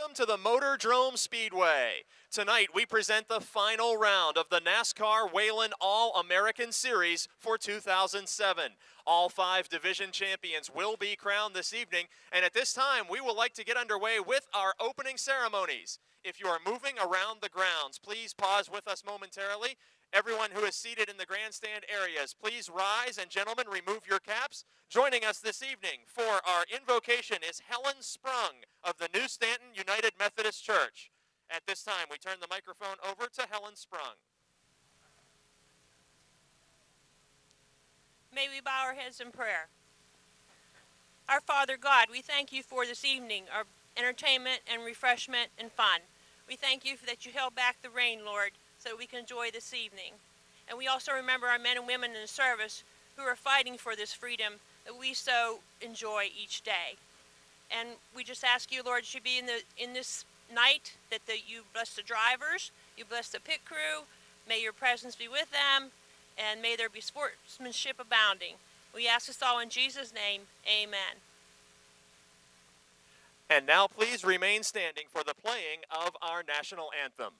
Welcome to the Motordrome Speedway. Tonight we present the final round of the NASCAR Whelen All-American Series for 2007. All 5 division champions will be crowned this evening, and at this time we would like to get underway with our opening ceremonies. If you are moving around the grounds, please pause with us momentarily. Everyone who is seated in the grandstand areas, please rise, and gentlemen, remove your caps. Joining us this evening for our invocation is Helen Sprung of the New Stanton United Methodist Church. At this time, we turn the microphone over to Helen Sprung. May we bow our heads in prayer. Our Father God, we thank you for this evening, our entertainment and refreshment and fun. We thank you that you held back the rain, Lord, so that we can enjoy this evening. And we also remember our men and women in the service who are fighting for this freedom that we so enjoy each day. And we just ask you, Lord, you be in this night, that you bless the drivers, you bless the pit crew, may your presence be with them, and may there be sportsmanship abounding. We ask this all in Jesus' name, amen. And now please remain standing for the playing of our national anthem.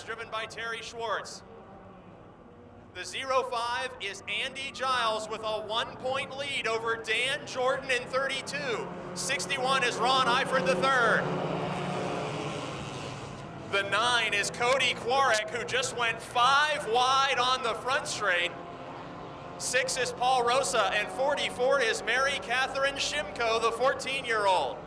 Driven by Terry Schwartz. The 05 is Andy Giles with a 1-point lead over Dan Jordan in 32. 61 is Ron Eifert III. The 9 is Cody Kwarek, who just went 5 wide on the front straight. 6 is Paul Rosa, and 44 is Mary Catherine Shimko, the 14-year-old.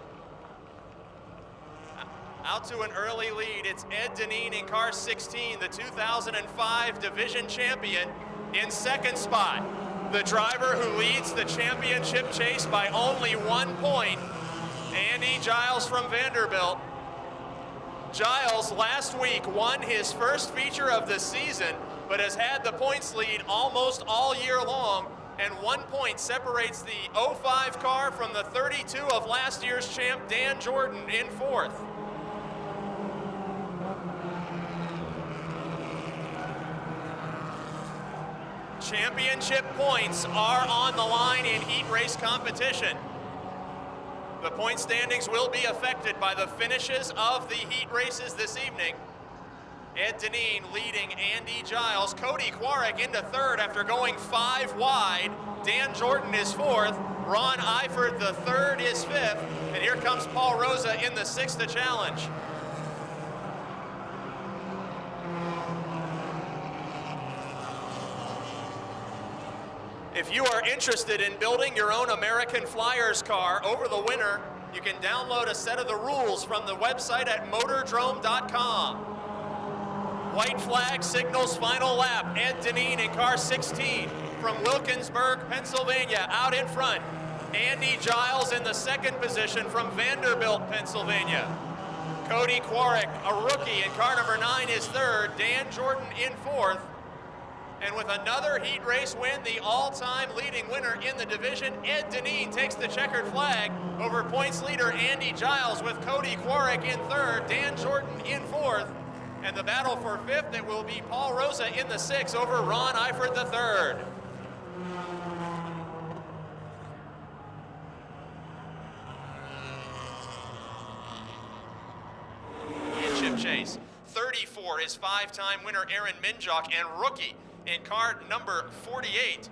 Out to an early lead, it's Ed Deneen in car 16, the 2005 division champion, in second spot. The driver who leads the championship chase by only 1 point, Andy Giles from Vanderbilt. Giles last week won his first feature of the season, but has had the points lead almost all year long, and 1 point separates the 05 car from the 32 of last year's champ Dan Jordan in fourth. Championship points are on the line in heat race competition. The point standings will be affected by the finishes of the heat races this evening. Ed Deneen leading Andy Giles. Cody Kwarek into third after going 5 wide. Dan Jordan is fourth. Ron Eifert III is fifth. And here comes Paul Rosa in the sixth to challenge. If you are interested in building your own American Flyers car over the winter, you can download a set of the rules from the website at motordrome.com. White flag signals final lap. Ed Deneen in car 16 from Wilkinsburg, Pennsylvania, out in front. Andy Giles in the second position from Vanderbilt, Pennsylvania. Cody Kwarek, a rookie in car number 9, is third. Dan Jordan in fourth. And with another heat race win, the all-time leading winner in the division, Ed Deneen takes the checkered flag over points leader Andy Giles, with Cody Kwarek in third, Dan Jordan in fourth, and the battle for fifth, it will be Paul Rosa in the sixth over Ron Eifert III. 4 is 5-time winner Aaron Minjock, and rookie in car number 48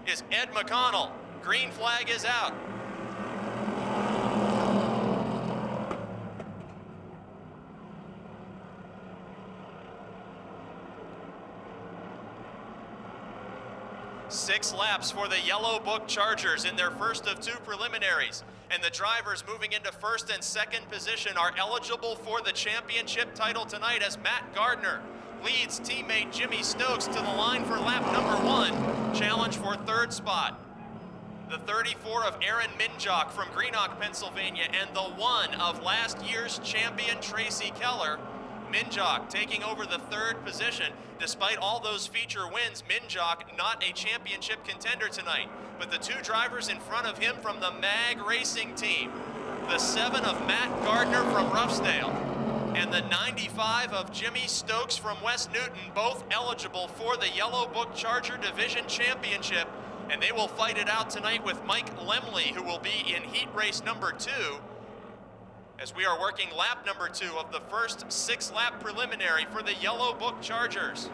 is Ed McConnell. Green flag is out. Six laps for the Yellow Book Chargers in their first of 2 preliminaries. And the drivers moving into first and second position are eligible for the championship title tonight as Matt Gardner leads teammate Jimmy Stokes to the line for lap number 1, challenge for 3rd spot. The 34 of Aaron Minjock from Greenawalt, Pennsylvania, and the 1 of last year's champion Tracy Keller. Minjock taking over the 3rd position. Despite all those feature wins, Minjock not a championship contender tonight. But the 2 drivers in front of him from the MAG Racing team, the 7 of Matt Gardner from Ruffsdale, and the 95 of Jimmy Stokes from West Newton, both eligible for the Yellow Book Charger Division Championship. And they will fight it out tonight with Mike Laemmle, who will be in heat race number 2, as we are working lap number 2 of the first 6-lap preliminary for the Yellow Book Chargers.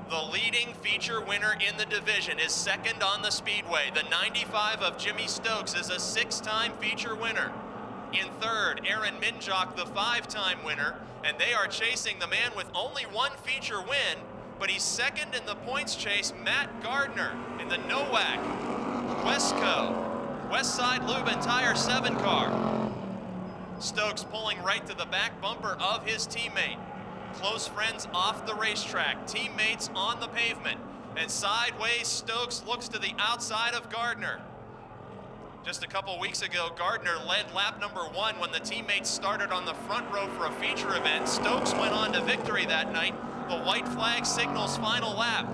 The leading feature winner in the division is second on the speedway. The 95 of Jimmy Stokes is a 6-time feature winner. In third, Aaron Minjock, the 5-time winner, and they are chasing the man with only 1 feature win, but he's second in the points chase, Matt Gardner, in the NOWAC Westco Westside Lube and Tire 7 car. Stokes pulling right to the back bumper of his teammate. Close friends off the racetrack, teammates on the pavement, and sideways Stokes looks to the outside of Gardner. Just a couple weeks ago, Gardner led lap number 1 when the teammates started on the front row for a feature event. Stokes went on to victory that night. The white flag signals final lap.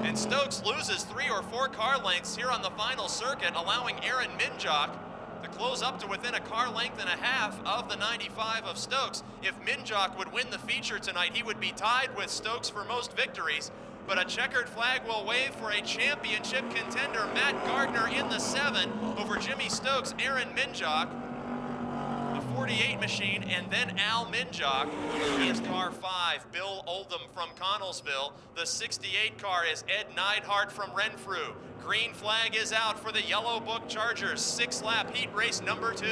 And Stokes loses 3 or 4 car lengths here on the final circuit, allowing Aaron Minjock to close up to within a car length and a half of the 95 of Stokes. If Minjock would win the feature tonight, he would be tied with Stokes for most victories. But a checkered flag will wave for a championship contender, Matt Gardner in the 7 over Jimmy Stokes, Aaron Minjock, the 48 machine, and then Al Minjock. He is car 5, Bill Oldham from Connellsville. The 68 car is Ed Neidhart from Renfrew. Green flag is out for the Yellow Book Chargers, 6-lap heat race number 2.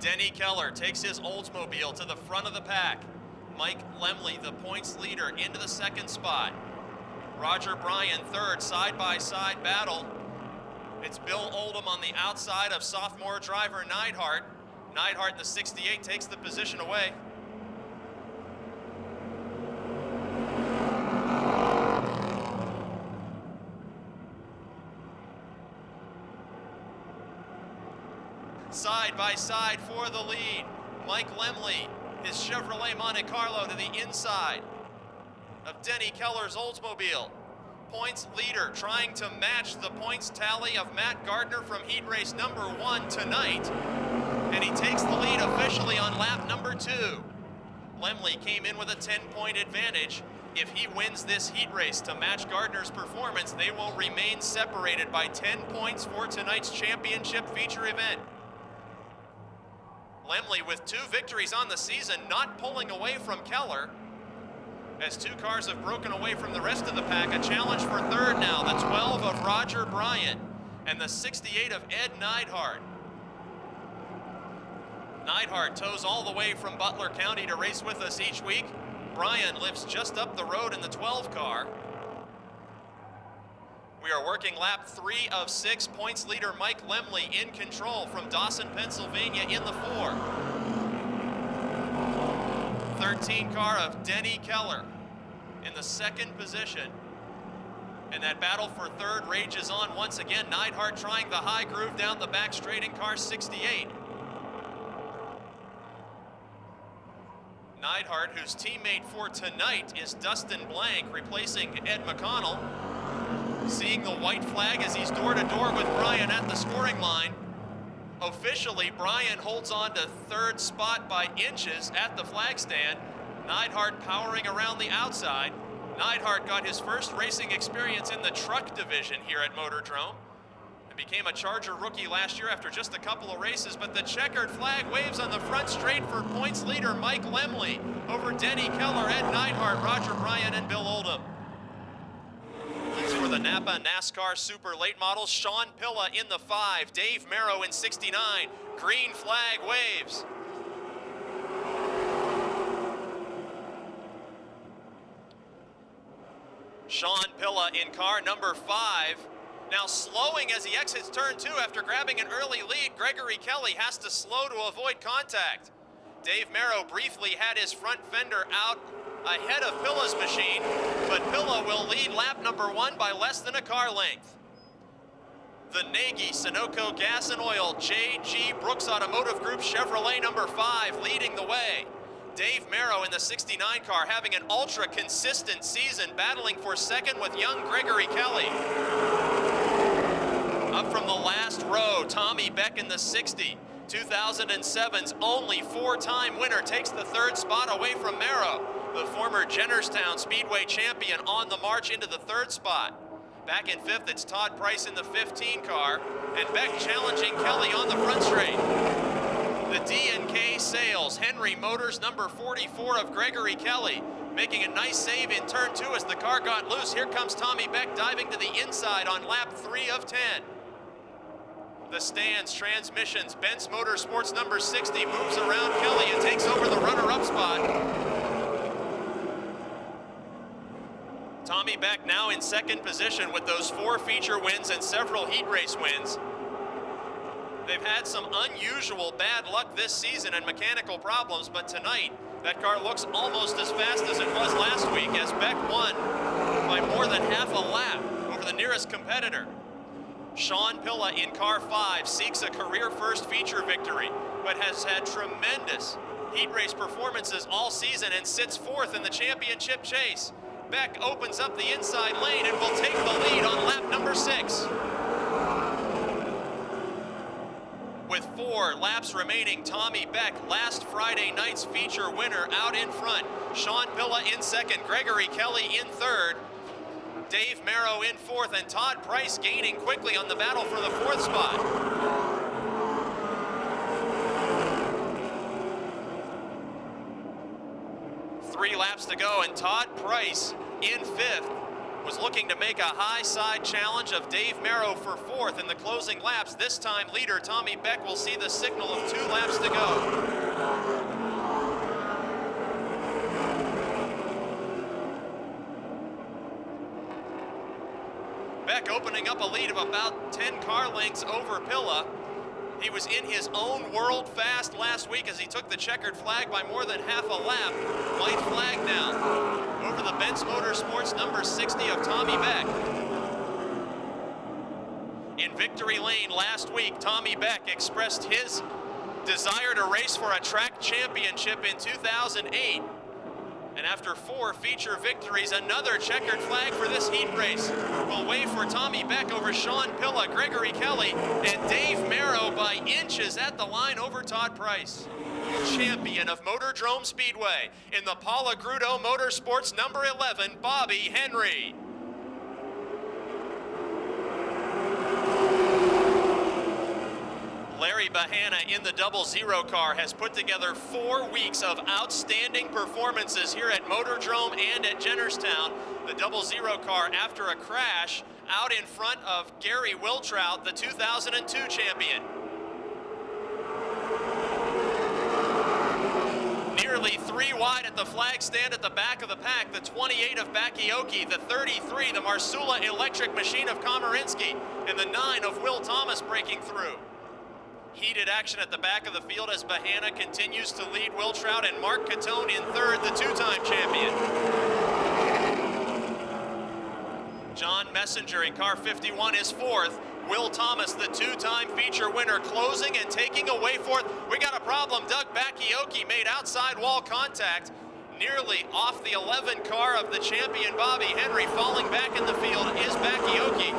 Denny Keller takes his Oldsmobile to the front of the pack. Mike Laemmle, the points leader, into the 2nd spot. Roger Bryan, 3rd, side-by-side battle. It's Bill Oldham on the outside of sophomore driver Neidhart. Neidhart in the 68 takes the position away. Side-by-side for the lead. Mike Laemmle, his Chevrolet Monte Carlo to the inside of Denny Keller's Oldsmobile. Points leader trying to match the points tally of Matt Gardner from heat race number 1 tonight. And he takes the lead officially on lap number 2. Laemmle came in with a 10-point advantage. If he wins this heat race to match Gardner's performance, they will remain separated by 10 points for tonight's championship feature event. Laemmle with 2 victories on the season, not pulling away from Keller, as 2 cars have broken away from the rest of the pack. A challenge for 3rd now, the 12 of Roger Bryan and the 68 of Ed Neidhart. Neidhart tows all the way from Butler County to race with us each week. Bryan lives just up the road in the 12 car. We are working lap 3 of 6. Points leader Mike Laemmle in control from Dawson, Pennsylvania in the 4. 13 car of Denny Keller in the 2nd position. And that battle for 3rd rages on once again. Neidhart trying the high groove down the back straight in car 68. Neidhart, whose teammate for tonight is Dustin Blank, replacing Ed McConnell. Seeing the white flag as he's door-to-door with Bryan at the scoring line. Officially, Bryan holds on to 3rd spot by inches at the flag stand. Neidhart powering around the outside. Neidhart got his first racing experience in the truck division here at Motordrome. became a Charger rookie last year after just a couple of races, but the checkered flag waves on the front straight for points leader Mike Laemmle over Denny Keller, Ed Neidhart, Roger Bryan, and Bill Oldham. As for the Napa NASCAR Super Late Models, Sean Pilla in the 5, Dave Merrow in 69, green flag waves. Sean Pilla in car number 5. Now slowing as he exits turn 2 after grabbing an early lead. Gregory Kelly has to slow to avoid contact. Dave Merrow briefly had his front fender out ahead of Pilla's machine, but Pilla will lead lap number 1 by less than a car length. The Nagy Sunoco Gas and Oil J.G. Brooks Automotive Group Chevrolet number 5 leading the way. Dave Merrow in the 69 car having an ultra consistent season, battling for second with young Gregory Kelly. Up from the last row, Tommy Beck in the 60. 2007's only 4-time winner takes the 3rd spot away from Merrow. The former Jennerstown Speedway champion on the march into the 3rd spot. Back in 5th, it's Todd Price in the 15 car, and Beck challenging Kelly on the front straight. The D&K Sales Henry Motors number 44 of Gregory Kelly making a nice save in turn 2 as the car got loose. Here comes Tommy Beck diving to the inside on lap 3 of 10. The stands, transmissions, Benz Motorsports number 60 moves around Kelly and takes over the runner-up spot. Tommy Beck now in 2nd position with those 4 feature wins and several heat race wins. They've had some unusual bad luck this season and mechanical problems, but tonight that car looks almost as fast as it was last week as Beck won by more than half a lap over the nearest competitor. Sean Pilla in car 5 seeks a career first feature victory, but has had tremendous heat race performances all season and sits 4th in the championship chase. Beck opens up the inside lane and will take the lead on lap number 6. With 4 laps remaining, Tommy Beck, last Friday night's feature winner, out in front. Sean Pilla in 2nd, Gregory Kelly in 3rd, Dave Merrow in 4th, and Todd Price gaining quickly on the battle for the 4th spot. Three laps to go, and Todd Price in 5th was looking to make a high side challenge of Dave Merrow for 4th in the closing laps. This time leader Tommy Beck will see the signal of 2 laps to go. Beck opening up a lead of about 10 car lengths over Pilla. He was in his own world fast last week as he took the checkered flag by more than half a lap. White flag now over the Benz Motorsports number 60 of Tommy Beck. In victory lane last week, Tommy Beck expressed his desire to race for a track championship in 2008. And after 4 feature victories, another checkered flag for this heat race will wave for Tommy Beck over Sean Pilla, Gregory Kelly, and Dave Merrow by inches at the line over Todd Price. Champion of Motordrome Speedway in the Paula Grudo Motorsports number 11, Bobby Henry. Larry Bahana in the 00 car has put together 4 weeks of outstanding performances here at Motordrome and at Jennerstown. The 00 car, after a crash, out in front of Gary Wiltrout, the 2002 champion. Nearly 3 wide at the flag stand at the back of the pack, the 28 of Bakioki, the 33, the Marsula electric machine of Komarinsky, and the 9 of Will Thomas breaking through. Heated action at the back of the field as Bahana continues to lead Wiltrout, and Mark Catone in 3rd, the 2-time champion. John Messenger in car 51 is 4th. Will Thomas, the 2-time feature winner, closing and taking away 4th. We got a problem. Doug Bakioki made outside wall contact, nearly off the 11 car of the champion Bobby Henry. Falling back in the field is Bakioki.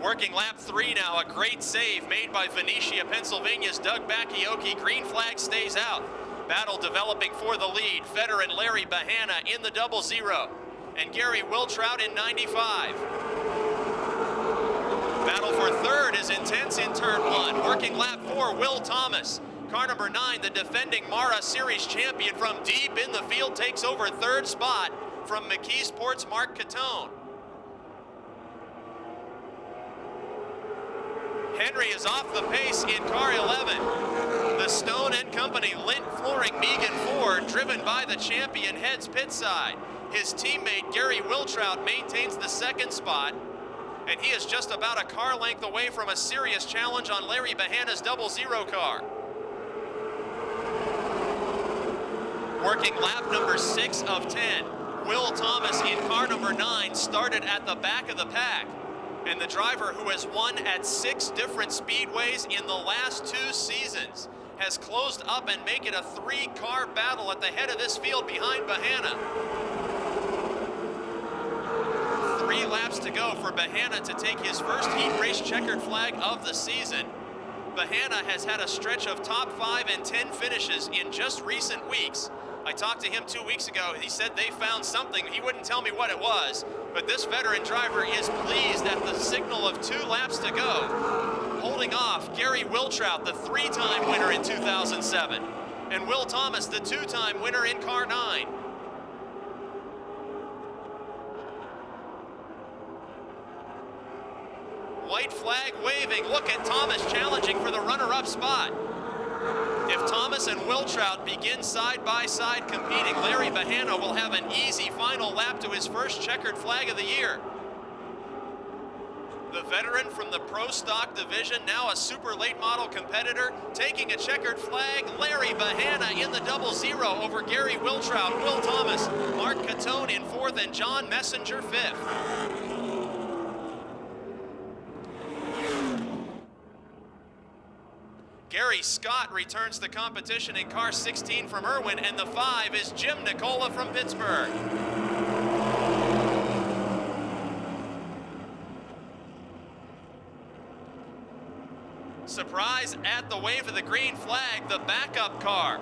Working lap 3 now, a great save made by Venetia, Pennsylvania's Doug Bakioki. Green flag stays out. Battle developing for the lead. Feder and Larry Bahana in the 00, and Gary Wiltrout in 95. Battle for third is intense in turn one. Working lap 4, Will Thomas. Car number 9, the defending Mara Series champion from deep in the field, takes over third spot from McKeesport's Mark Catone. Henry is off the pace in car 11. The Stone & Company Lint Flooring Megan Ford, driven by the champion, heads pit side. His teammate Gary Wiltrout maintains the second spot, and he is just about a car length away from a serious challenge on Larry Bahana's 00 car. Working lap number 6 of 10, Will Thomas in car number 9 started at the back of the pack. And the driver, who has won at 6 different speedways in the last 2 seasons, has closed up and make it a 3-car battle at the head of this field behind Bahana. 3 laps to go for Bahana to take his first heat race checkered flag of the season. Bahana has had a stretch of top 5 and 10 finishes in just recent weeks. I talked to him 2 weeks ago. He said they found something. He wouldn't tell me what it was, but this veteran driver is pleased at the signal of 2 laps to go, holding off Gary Wiltrout, the 3-time winner in 2007, and Will Thomas, the 2-time winner in car 9. White flag waving. Look at Thomas challenging for the runner-up spot. If Thomas and Wiltrout begin side-by-side competing, Larry Bahana will have an easy final lap to his first checkered flag of the year. The veteran from the Pro Stock division, now a super late model competitor, taking a checkered flag, Larry Bahana in the 00 over Gary Wiltrout, Will Thomas, Mark Catone in 4th, and John Messenger 5th. Gary Scott returns to the competition in car 16 from Irwin, and the 5 is Jim Nicola from Pittsburgh. Surprise at the wave of the green flag, the backup car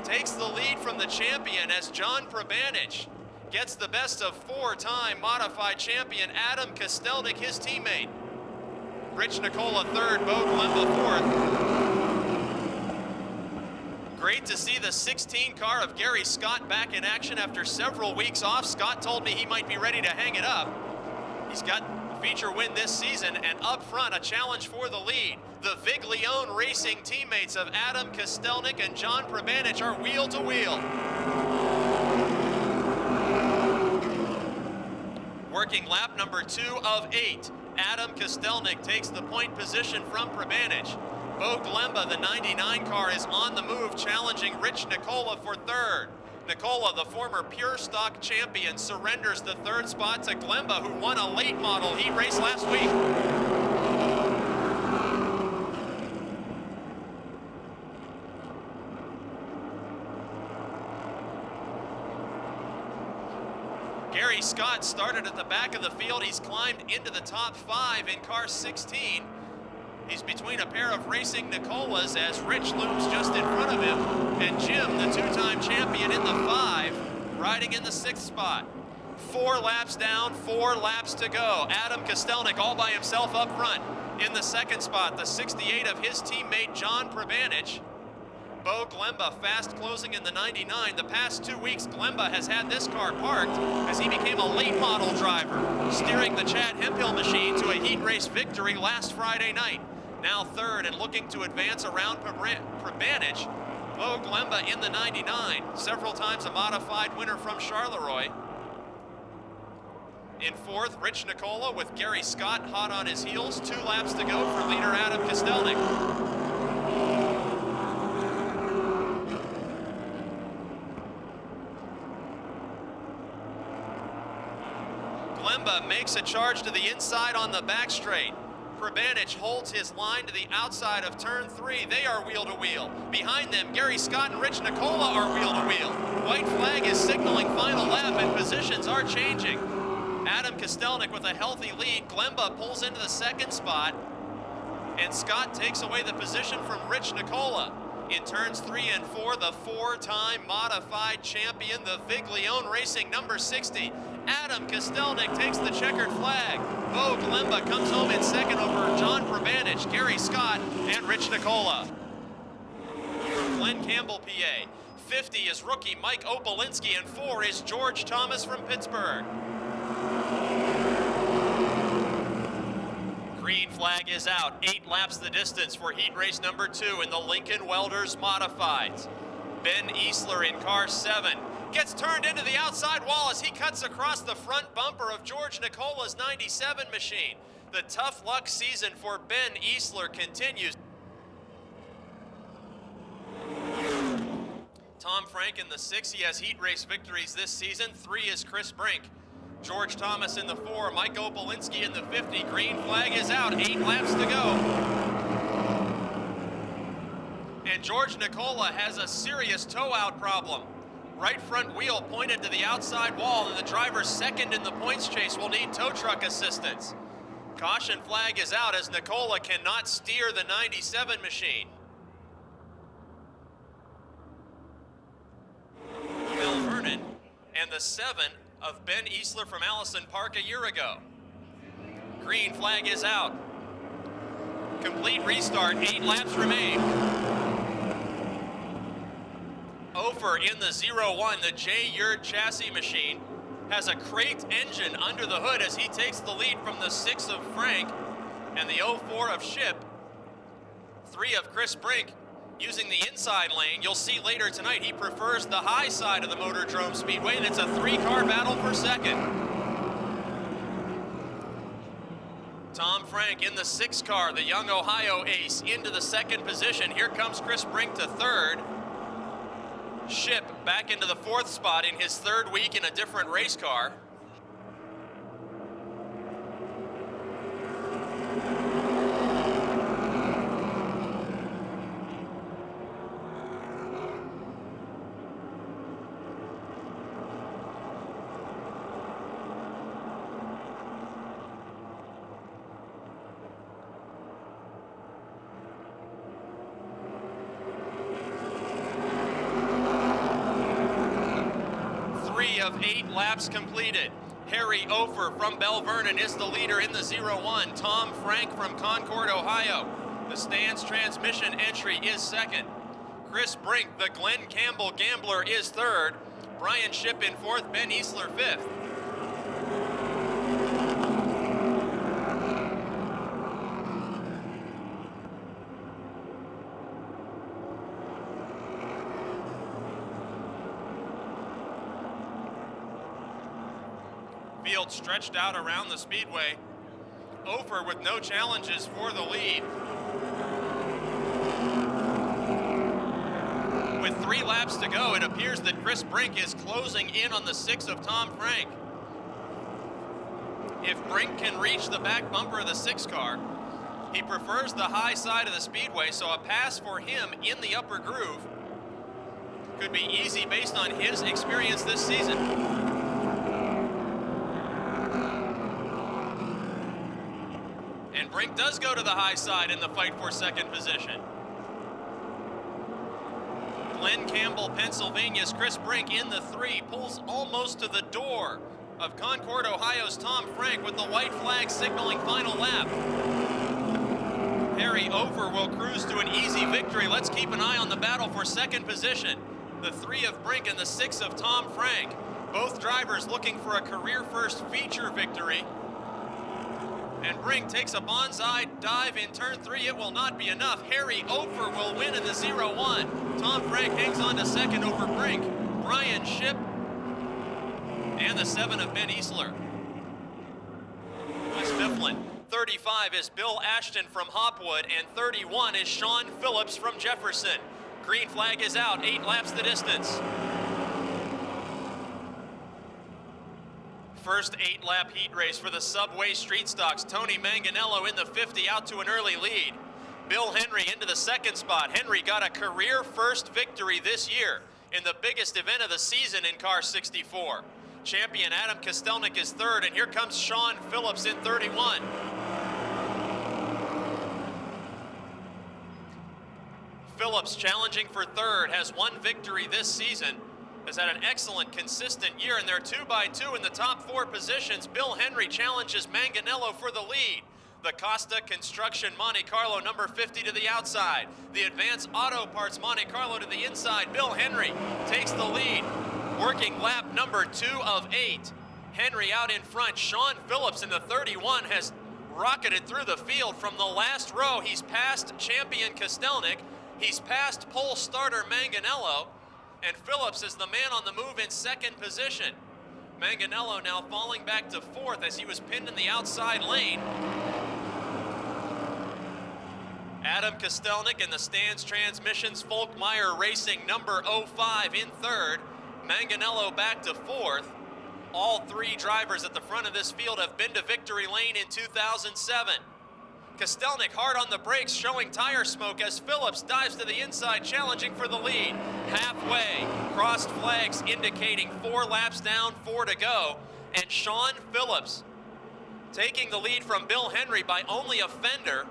takes the lead from the champion as John Probanich gets the best of 4-time modified champion Adam Kostelnik, his teammate. Rich Nicola 3rd, Bo Glemba 4th. Great to see the 16 car of Gary Scott back in action after several weeks off. Scott told me he might be ready to hang it up. He's got a feature win this season, and up front, a challenge for the lead. The Viglione Racing teammates of Adam Kostelnik and John Probanich are wheel to wheel. Working lap number 2 of 8, Adam Kostelnik takes the point position from Probanich. Bo Glemba, the 99 car, is on the move, challenging Rich Nicola for 3rd. Nicola, the former Pure Stock champion, surrenders the 3rd spot to Glemba, who won a late model heat race last week. Gary Scott started at the back of the field. He's climbed into the top 5 in car 16. He's between a pair of racing Nicolas as Rich looms just in front of him, and Jim, the 2-time champion, in the 5, riding in the 6th spot. 4 laps down, 4 laps to go. Adam Kostelnik all by himself up front. In the 2nd spot, the 68 of his teammate John Probanich. Bo Glemba fast closing in the 99. The past 2 weeks, Glemba has had this car parked as he became a late model driver, steering the Chad Hemphill machine to a heat race victory last Friday night. Now 3rd and looking to advance around Probanich. Bo Glemba in the 99, several times a modified winner from Charleroi. In 4th, Rich Nicola with Gary Scott hot on his heels. 2 laps to go for leader Adam Kostelnik. Glemba makes a charge to the inside on the back straight. Probanich holds his line to the outside of turn 3. They are wheel to wheel. Behind them, Gary Scott and Rich Nicola are wheel to wheel. White flag is signaling final lap, and positions are changing. Adam Kostelnik with a healthy lead. Glemba pulls into the 2nd spot, and Scott takes away the position from Rich Nicola. In turns 3 and 4, the 4-time modified champion, the Viglione Racing number 60, Adam Kostelnik takes the checkered flag. Bo Glemba comes home in second over John Provanich, Gary Scott, and Rich Nicola. From Glenn Campbell, PA. 50 is rookie Mike Opolinski, and 4 is George Thomas from Pittsburgh. Green flag is out. 8 laps the distance for heat race number 2 in the Lincoln Welders Modifieds. Ben Easler in car 7 gets turned into the outside wall as he cuts across the front bumper of George Nicola's 97 machine. The tough luck season for Ben Easler continues. Tom Frank in the 6, he has heat race victories this season. 3 is Chris Brink. George Thomas in the 4, Mike Opolinski in the 50. Green flag is out, 8 laps to go. And George Nicola has a serious tow-out problem. Right front wheel pointed to the outside wall, and the driver second in the points chase will need tow truck assistance. Caution flag is out as Nicola cannot steer the 97 machine. Bill Vernon and the 7 of Ben Easler from Allison Park a year ago. Green flag is out. Complete restart, 8 laps remain. Ofer in the 01, the J. Yurt chassis machine, has a crate engine under the hood as he takes the lead from the 6 of Frank and the 04 of Ship. 3 of Chris Brink using the inside lane. You'll see later tonight he prefers the high side of the Motordrome Speedway, and it's a 3-car battle for second. Tom Frank in the 6 car, the young Ohio ace, into the 2nd position. Here comes Chris Brink to 3rd. Ship back into the 4th spot in his 3rd week in a different race car. Of 8 laps completed. Harry Ofer from Bell Vernon is the leader in the 01. Tom Frank from Concord, Ohio. The stands transmission entry is 2nd. Chris Brink, the Glenn Campbell Gambler, is 3rd. Brian Ship in 4th, Ben Easler 5th. Field stretched out around the speedway. Ofer with no challenges for the lead. With 3 laps to go, it appears that Chris Brink is closing in on the 6 of Tom Frank. If Brink can reach the back bumper of the 6 car, he prefers the high side of the speedway, so a pass for him in the upper groove could be easy based on his experience this season. And Brink does go to the high side in the fight for 2nd position. Glenn Campbell, Pennsylvania's Chris Brink in the 3, pulls almost to the door of Concord, Ohio's Tom Frank with the white flag signaling final lap. Harry Ofer will cruise to an easy victory. Let's keep an eye on the battle for 2nd position. The 3 of Brink and the 6 of Tom Frank. Both drivers looking for a career-first feature victory. And Brink takes a bonsai dive in turn 3. It will not be enough. Harry Ofer will win in the 01. Tom Frank hangs on to 2nd over Brink. Brian Ship and the 7 of Ben Easler. West Mifflin. 35 is Bill Ashton from Hopwood, and 31 is Sean Phillips from Jefferson. Green flag is out, 8 laps the distance. First 8-lap heat race for the Subway Street Stocks. Tony Manganello in the 50 out to an early lead. Bill Henry into the 2nd spot. Henry got a career first victory this year in the biggest event of the season in car 64. Champion Adam Kostelnik is 3rd, and here comes Sean Phillips in 31. Phillips challenging for 3rd, has 1 victory this season. has had an excellent, consistent year, and they're 2x2 in the top 4 positions. Bill Henry challenges Manganello for the lead. The Costa Construction Monte Carlo number 50 to the outside. The Advanced Auto Parts Monte Carlo to the inside. Bill Henry takes the lead, working lap number 2 of 8. Henry out in front. Sean Phillips in the 31 has rocketed through the field from the last row. He's passed champion Kostelnik. He's passed pole starter Manganello. And Phillips is the man on the move in 2nd position. Manganello now falling back to 4th as he was pinned in the outside lane. Adam Kostelnik in the Stans Transmissions Folkmeyer Racing number 05 in 3rd. Manganello back to 4th. All 3 drivers at the front of this field have been to victory lane in 2007. Kostelnik hard on the brakes, showing tire smoke as Phillips dives to the inside, challenging for the lead. Halfway, crossed flags indicating 4 laps down, 4 to go. And Sean Phillips taking the lead from Bill Henry by only a fender.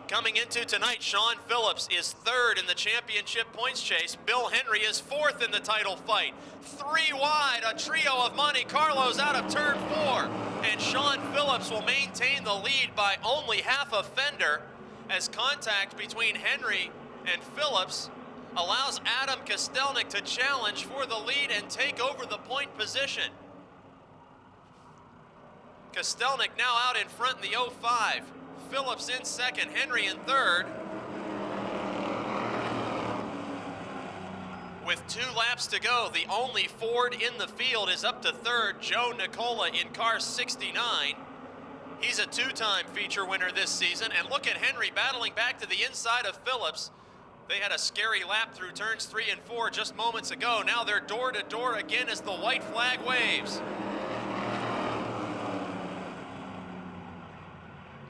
Coming into tonight, Sean Phillips is 3rd in the championship points chase. Bill Henry is 4th in the title fight. 3 wide, a trio of Monte Carlos out of turn 4. And Sean Phillips will maintain the lead by only half a fender as contact between Henry and Phillips allows Adam Kostelnik to challenge for the lead and take over the point position. Kostelnik now out in front in the 05. Phillips in 2nd, Henry in 3rd. With 2 laps to go, the only Ford in the field is up to 3rd, Joe Nicola in car 69. He's a 2-time feature winner this season, and look at Henry battling back to the inside of Phillips. They had a scary lap through turns 3 and 4 just moments ago. Now they're door to door again as the white flag waves.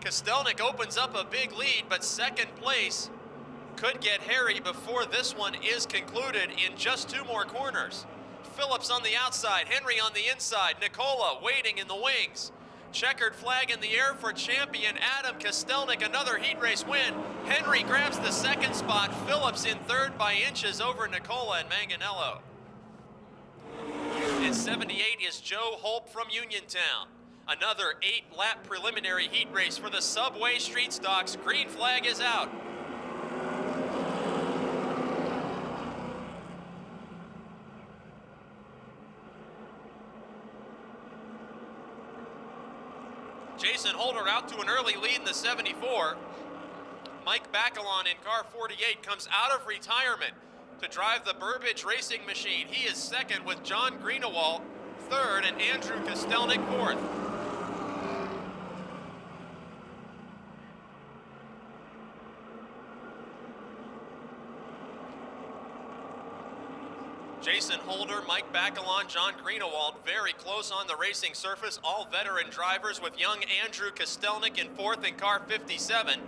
Kostelnik opens up a big lead, but 2nd place could get hairy before this one is concluded in just 2 more corners. Phillips on the outside, Henry on the inside, Nicola waiting in the wings. Checkered flag in the air for champion Adam Kostelnik, another heat race win. Henry grabs the 2nd spot, Phillips in 3rd by inches over Nicola and Manganello. And 78 is Joe Holp from Uniontown. Another 8-lap preliminary heat race for the Subway Street Stocks. Green flag is out. Jason Holder out to an early lead in the 74. Mike Bacalon in car 48 comes out of retirement to drive the Burbage Racing Machine. He is 2nd with John Greenawalt 3rd and Andrew Kostelnik 4th. Jason Holder, Mike Bacalon, John Greenawalt, very close on the racing surface. All veteran drivers with young Andrew Kostelnik in 4th in car 57.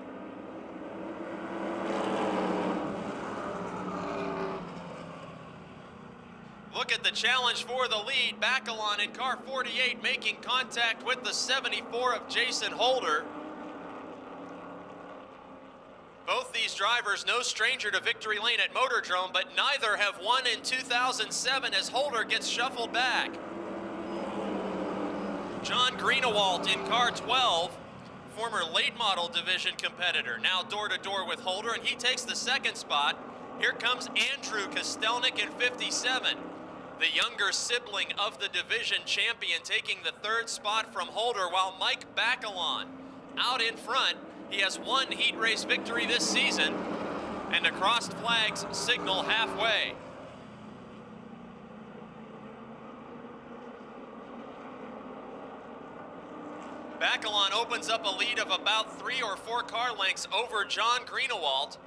Look at the challenge for the lead. Bacalon in car 48 making contact with the 74 of Jason Holder. Both these drivers no stranger to victory lane at Motordrome, but neither have won in 2007 as Holder gets shuffled back. John Greenawalt in car 12, former late model division competitor, now door to door with Holder, and he takes the 2nd spot. Here comes Andrew Kostelnik in 57, the younger sibling of the division champion, taking the 3rd spot from Holder, while Mike Bacalon out in front. He has 1 heat race victory this season, and the crossed flags signal halfway. Bacalon opens up a lead of about 3 or 4 car lengths over John Greenawalt.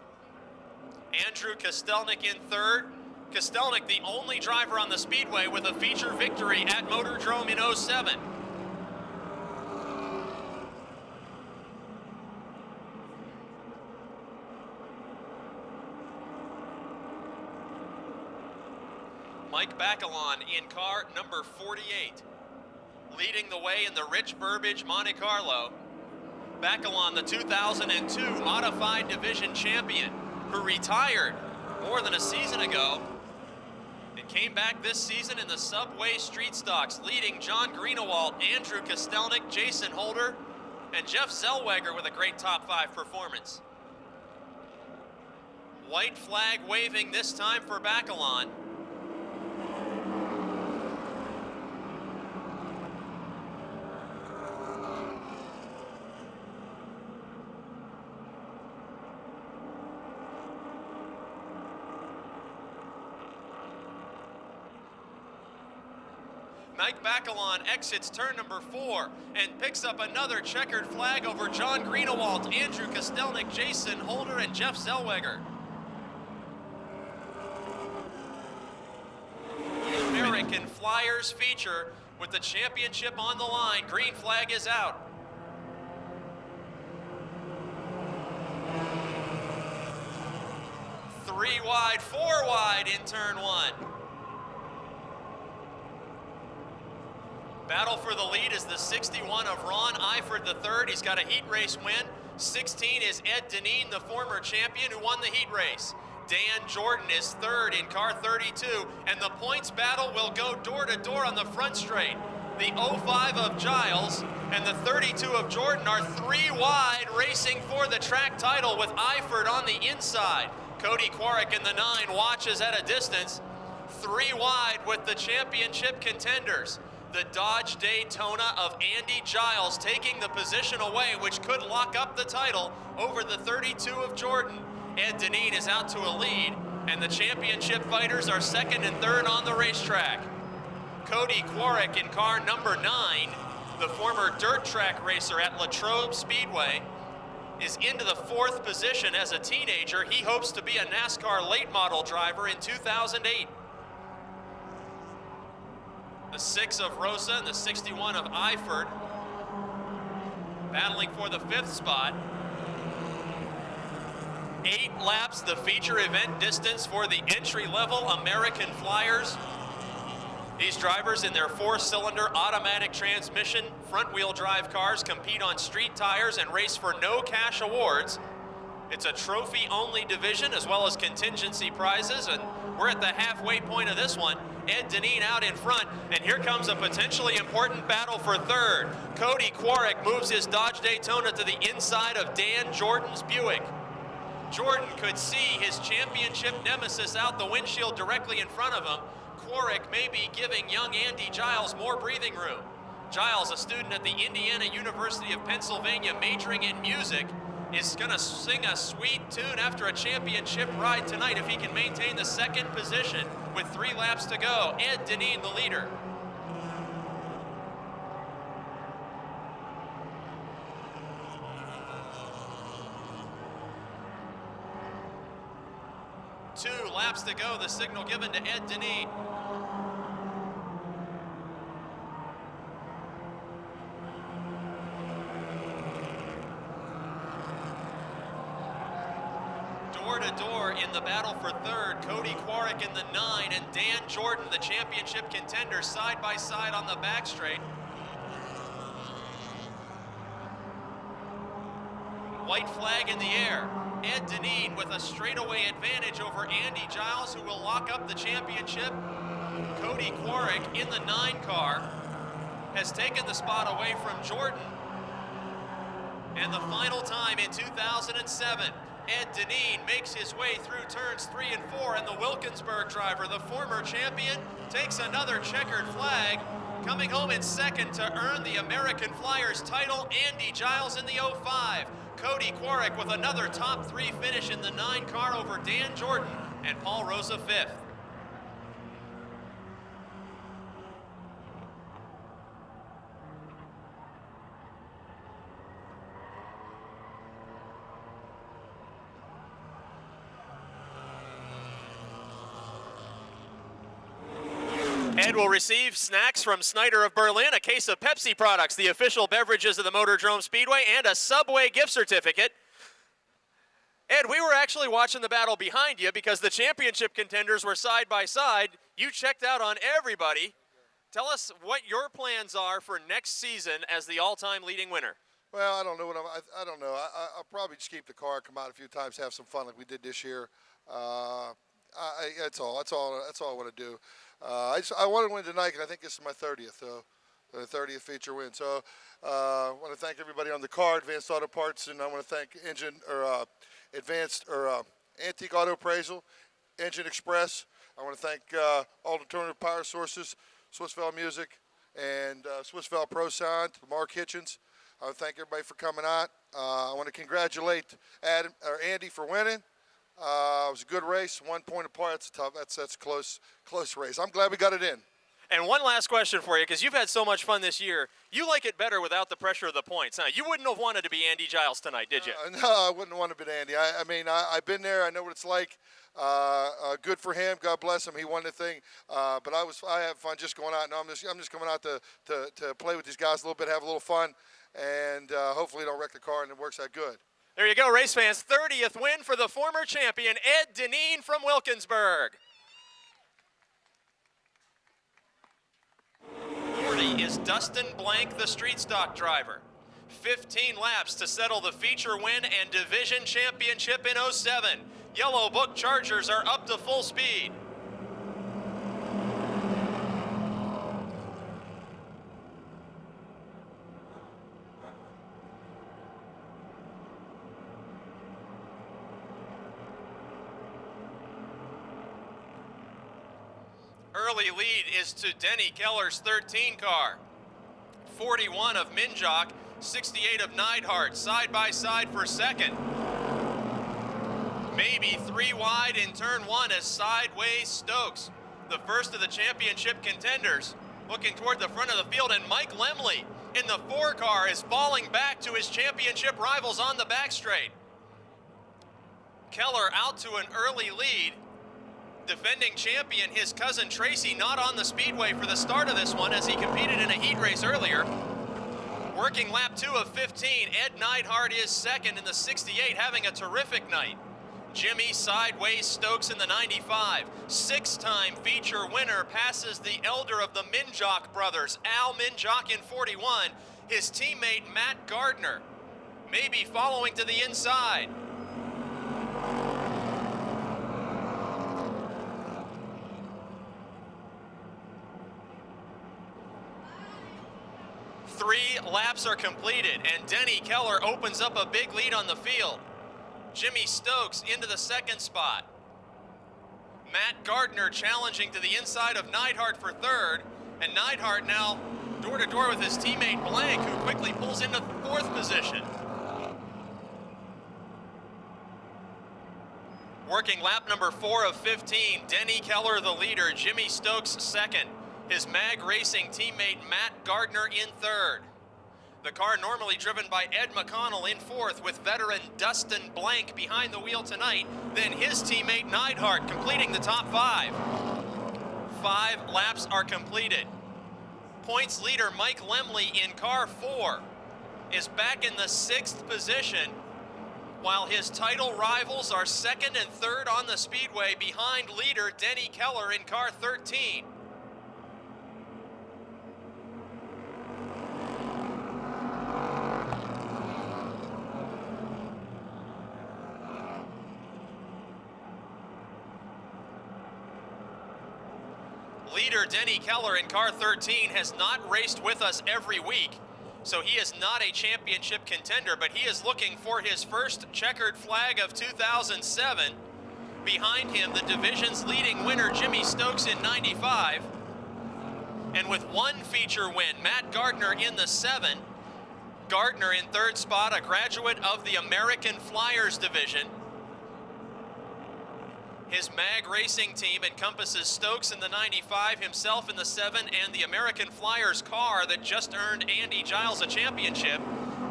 Andrew Kostelnik in 3rd. Kostelnik, the only driver on the Speedway with a feature victory at Motordrome in 07. Mike Bacalon in car number 48, leading the way in the Rich Burbage Monte Carlo. Bacalon, the 2002 modified division champion, who retired more than a season ago. And came back this season in the Subway Street Stocks, leading John Greenawalt, Andrew Kostelnik, Jason Holder, and Jeff Zellweger with a great top 5 performance. White flag waving this time for Bacalon. Mike Bacalon exits turn number 4 and picks up another checkered flag over John Greenawalt, Andrew Kostelnik, Jason Holder, and Jeff Zellweger. The American Flyers feature with the championship on the line. Green flag is out. Three wide, 4 wide in turn 1. Battle for the lead is the 61 of Ron Eifert III. He's got a heat race win. 16 is Ed Deneen, the former champion who won the heat race. Dan Jordan is 3rd in car 32, and the points battle will go door to door on the front straight. The 05 of Giles and the 32 of Jordan are 3 wide, racing for the track title with Eifert on the inside. Cody Quarrick in the 9 watches at a distance. 3 wide with the championship contenders. The Dodge Daytona of Andy Giles taking the position away, which could lock up the title over the 32 of Jordan. Ed Deneen is out to a lead, and the championship fighters are 2nd and 3rd on the racetrack. Cody Quarrick in car number 9, the former dirt track racer at Latrobe Speedway, is into the 4th position as a teenager. He hopes to be a NASCAR late model driver in 2008. The 6 of Rosa and the 61 of Eifert battling for the 5th spot. 8 laps, the feature event distance for the entry-level American Flyers. These drivers in their 4-cylinder automatic transmission front-wheel drive cars compete on street tires and race for no cash awards. It's a trophy-only division as well as contingency prizes, and we're at the halfway point of this one. Ed Deneen out in front, and here comes a potentially important battle for 3rd. Cody Quarrick moves his Dodge Daytona to the inside of Dan Jordan's Buick. Jordan could see his championship nemesis out the windshield directly in front of him. Quarrick may be giving young Andy Giles more breathing room. Giles, a student at the Indiana University of Pennsylvania majoring in music, is gonna sing a sweet tune after a championship ride tonight if he can maintain the 2nd position with 3 laps to go. Ed Deneen, the leader. Two laps to go, the signal given to Ed Deneen. Door to door in the battle for 3rd, Cody Quarrick in the 9 and Dan Jordan, the championship contender, side by side on the back straight. White flag in the air. Ed Deneen with a straightaway advantage over Andy Giles, who will lock up the championship. Cody Quarrick in the 9 car has taken the spot away from Jordan. And the final time in 2007, Ed Deneen makes his way through turns 3 and 4, and the Wilkinsburg driver, the former champion, takes another checkered flag, coming home in 2nd to earn the American Flyers title. Andy Giles in the 05. Cody Quarrick with another top 3 finish in the 9 car over Dan Jordan, and Paul Rosa 5th. Ed will receive snacks from Snyder of Berlin, a case of Pepsi products, the official beverages of the Motordrome Speedway, and a Subway gift certificate. Ed, we were actually watching the battle behind you because the championship contenders were side by side. You checked out on everybody. Tell us what your plans are for next season as the all-time leading winner. Well, I don't know I don't know. I'll probably just keep the car, come out a few times, have some fun like we did this year. That's all. That's all I want to do. I want to win tonight, and I think this is my 30th. So, the 30th feature win. So, I want to thank everybody on the car, Advanced Auto Parts, and I want to thank Antique Auto Appraisal, Engine Express. I want to thank Alternative Power Sources, Swiss Valve Music, and Swiss Valve Pro Sound, Mark Hitchens. I want to thank everybody for coming out. I want to congratulate Andy for winning. It was a good race, 1 point apart. That's tough. That's a close race. I'm glad we got it in. And one last question for you, because you've had so much fun this year. You like it better without the pressure of the points, huh? You wouldn't have wanted to be Andy Giles tonight, did you? No, I wouldn't want to be Andy. I've been there. I know what it's like. Good for him. God bless him. He won the thing. But I have fun just going out. No, I'm just coming out to play with these guys a little bit, have a little fun, and hopefully don't wreck the car and it works out good. There you go, race fans. 30th win for the former champion, Ed Deneen from Wilkinsburg. 40 is Dustin Blank, the street stock driver. 15 laps to settle the feature win and division championship in 07. Yellow Book Chargers are up to full speed. Early lead is to Denny Keller's 13 car. 41 of Minjock, 68 of Neidhart, side by side for second. Maybe 3 wide in turn 1 as sideways Stokes, the first of the championship contenders, looking toward the front of the field, and Mike Laemmle in the 4 car is falling back to his championship rivals on the back straight. Keller out to an early lead. Defending champion, his cousin Tracy, not on the speedway for the start of this one as he competed in a heat race earlier. Working lap 2 of 15, Ed Neidhart is second in the 68, having a terrific night. Jimmy sideways Stokes in the 95. 6-time feature winner passes the elder of the Minjock brothers, Al Minjock in 41. His teammate Matt Gardner, maybe following to the inside. Three laps are completed, and Denny Keller opens up a big lead on the field. Jimmy Stokes into the second spot. Matt Gardner challenging to the inside of Neidhart for third, and Neidhart now door-to-door with his teammate Blank, who quickly pulls into fourth position. Working lap number 4 of 15, Denny Keller the leader, Jimmy Stokes second. His MAG Racing teammate Matt Gardner in third. The car normally driven by Ed McConnell in fourth, with veteran Dustin Blank behind the wheel tonight. Then his teammate Neidhart completing the top 5. 5 laps are completed. Points leader Mike Laemmle in car 4 is back in the 6th position, while his title rivals are second and third on the speedway behind leader Denny Keller in car 13. Leader Denny Keller in car 13 has not raced with us every week, so he is not a championship contender, but he is looking for his first checkered flag of 2007. Behind him, the division's leading winner, Jimmy Stokes in 95. And with 1 feature win, Matt Gardner in the 7. Gardner in third spot, a graduate of the American Flyers division. His MAG Racing team encompasses Stokes in the 95, himself in the 7, and the American Flyers car that just earned Andy Giles a championship.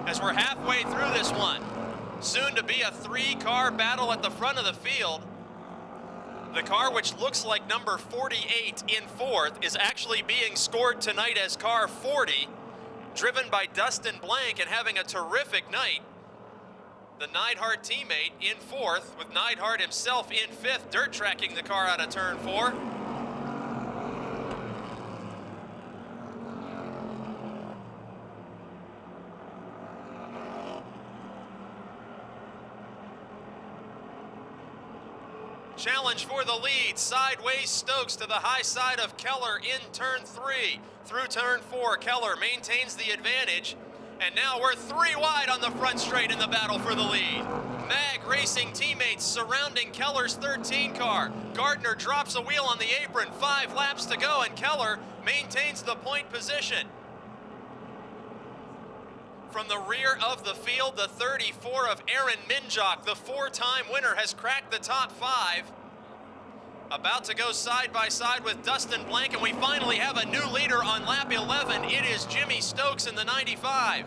As we're halfway through this one, soon to be a 3-car battle at the front of the field. The car, which looks like number 48 in fourth, is actually being scored tonight as car 40, driven by Dustin Blank and having a terrific night. The Neidhart teammate in fourth, with Neidhart himself in fifth, dirt tracking the car out of turn 4. Challenge for the lead. Sideways Stokes to the high side of Keller in turn 3. Through turn 4, Keller maintains the advantage. And now we're 3 wide on the front straight in the battle for the lead. Mag Racing teammates surrounding Keller's 13 car. Gardner drops a wheel on the apron. 5 laps to go, and Keller maintains the point position. From the rear of the field, the 34 of Aaron Minjock, the 4-time winner, has cracked the top 5. About to go side by side with Dustin Blank, and we finally have a new leader on lap 11. It is Jimmy Stokes in the 95.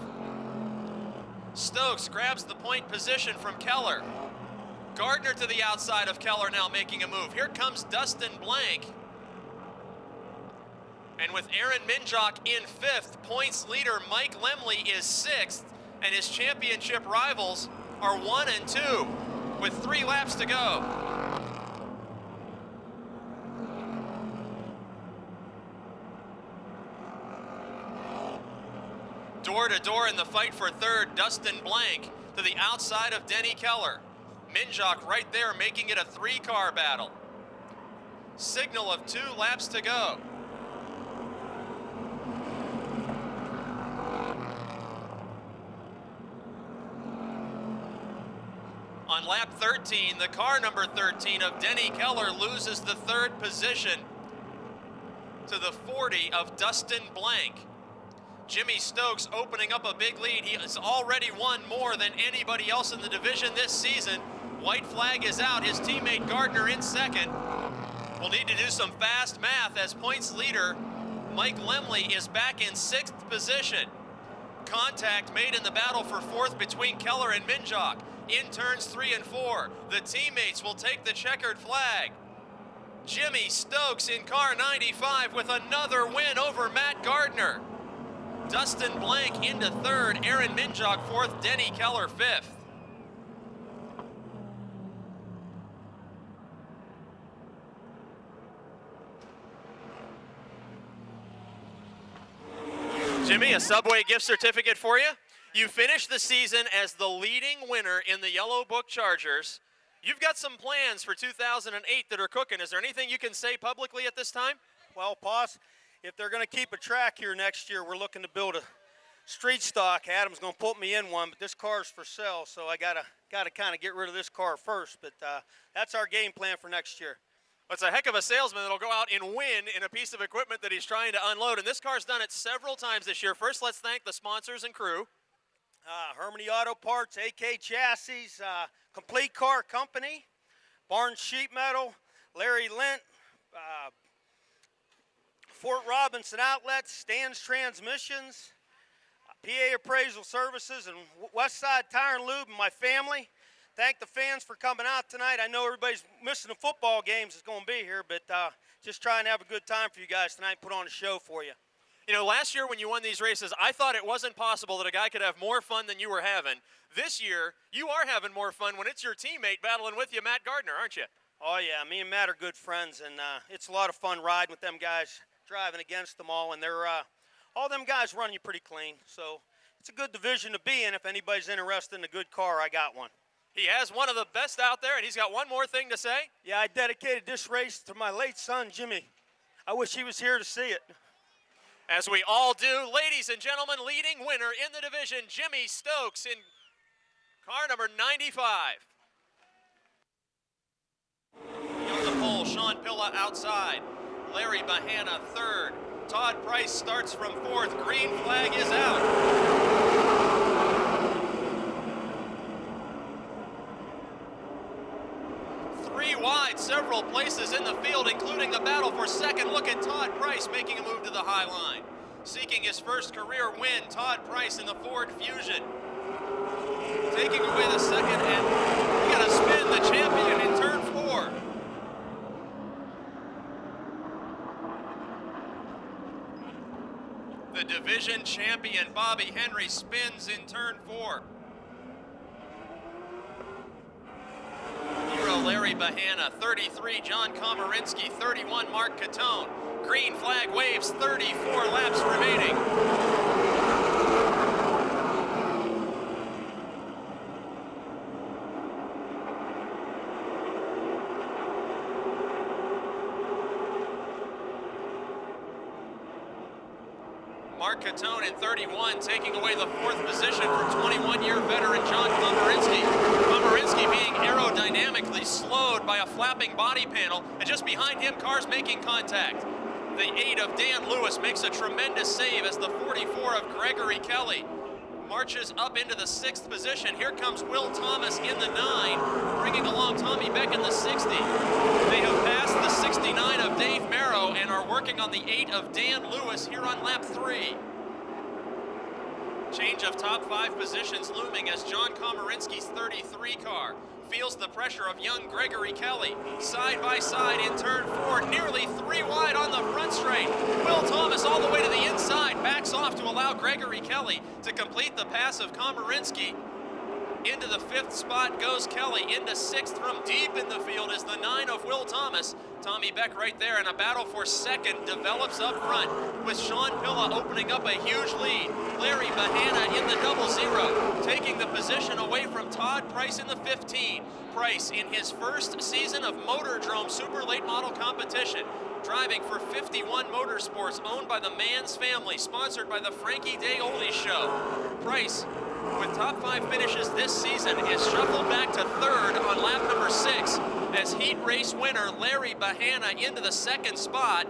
Stokes grabs the point position from Keller. Gardner to the outside of Keller now making a move. Here comes Dustin Blank. And with Aaron Minjock in 5th, points leader Mike Laemmle is 6th, and his championship rivals are 1 and 2 with 3 laps to go. Door to door in the fight for 3rd, Dustin Blank to the outside of Denny Keller. Minjock right there making it a 3-car battle. Signal of 2 laps to go. On lap 13, the car number 13 of Denny Keller loses the 3rd position to the 40 of Dustin Blank. Jimmy Stokes opening up a big lead. He has already won more than anybody else in the division this season. White flag is out. His teammate Gardner in 2nd. We'll need to do some fast math as points leader Mike Laemmle is back in 6th position. Contact made in the battle for 4th between Keller and Minjock in turns 3 and 4. The teammates will take the checkered flag. Jimmy Stokes in car 95 with another win over Matt Gardner. Dustin Blank into 3rd, Aaron Minjock 4th, Denny Keller 5th. Jimmy, a Subway gift certificate for you. You finished the season as the leading winner in the Yellow Book Chargers. You've got some plans for 2008 that are cooking. Is there anything you can say publicly at this time? Well, Poss, if they're going to keep a track here next year, we're looking to build a street stock. Adam's going to put me in one, but this car's for sale, so I gotta kind of get rid of this car first. But that's our game plan for next year. It's a heck of a salesman that'll go out and win in a piece of equipment that he's trying to unload, and this car's done it several times this year. First, let's thank the sponsors and crew. Harmony Auto Parts, AK Chassis, Complete Car Company, Barnes Sheet Metal, Larry Lent, Fort Robinson Outlets, Stan's Transmissions, PA Appraisal Services, and Westside Tire and Lube, and my family. Thank the fans for coming out tonight. I know everybody's missing the football games that's going to be here, but just trying to have a good time for you guys tonight and put on a show for you. You know, last year when you won these races, I thought it wasn't possible that a guy could have more fun than you were having. This year, you are having more fun when it's your teammate battling with you, Matt Gardner, aren't you? Oh, yeah. Me and Matt are good friends, and it's a lot of fun riding with them guys, driving against them all, and they're all them guys run you pretty clean. So it's a good division to be in. If anybody's interested in a good car, I got one. He has one of the best out there, and he's got one more thing to say. Yeah, I dedicated this race to my late son, Jimmy. I wish he was here to see it. As we all do, ladies and gentlemen, leading winner in the division, Jimmy Stokes in car number 95. On the pole, Sean Pilla outside. Larry Bahana 3rd. Todd Price starts from 4th. Green flag is out. Wide, several places in the field, including the battle for 2nd. Look at Todd Price making a move to the high line. Seeking his first career win, Todd Price in the Ford Fusion. Taking away the 2nd, and we got to spin the champion in turn 4. The division champion, Bobby Henry, spins in turn 4. Larry Bahana, 33, John Komarinsky, 31, Mark Catone. Green flag waves, 34 laps remaining. Mark Catone in 31, taking away the 4th position from 21-year veteran John Komarinsky. Komarinsky being aerodynamically slowed by a flapping body panel, and just behind him, cars making contact. The 8 of Dan Lewis makes a tremendous save as the 44 of Gregory Kelly marches up into the 6th position. Here comes Will Thomas in the 9, bringing along Tommy Beck in the 60. They have passed the 69 of Dave Merrow and are working on the 8 of Dan Lewis here on lap 3. Change of top 5 positions looming as John Komarinsky's 33 car feels the pressure of young Gregory Kelly. Side by side in turn 4, nearly 3 wide on the front straight. Will Thomas all the way to the inside, backs off to allow Gregory Kelly to complete the pass of Komarinsky. Into the 5th spot goes Kelly. Into 6th from deep in the field is the 9 of Will Thomas. Tommy Beck right there, and a battle for 2nd develops up front with Sean Pilla opening up a huge lead. Larry Bahana in the 00, taking the position away from Todd Price in the 15. Price in his first season of Motordrome Super Late Model competition, driving for 51 Motorsports, owned by the Mans family, sponsored by the Frankie Day-Oldie Show. Price, with top 5 finishes this season, is shuffled back to 3rd on lap number 6 as heat race winner Larry Bahana into the 2nd spot.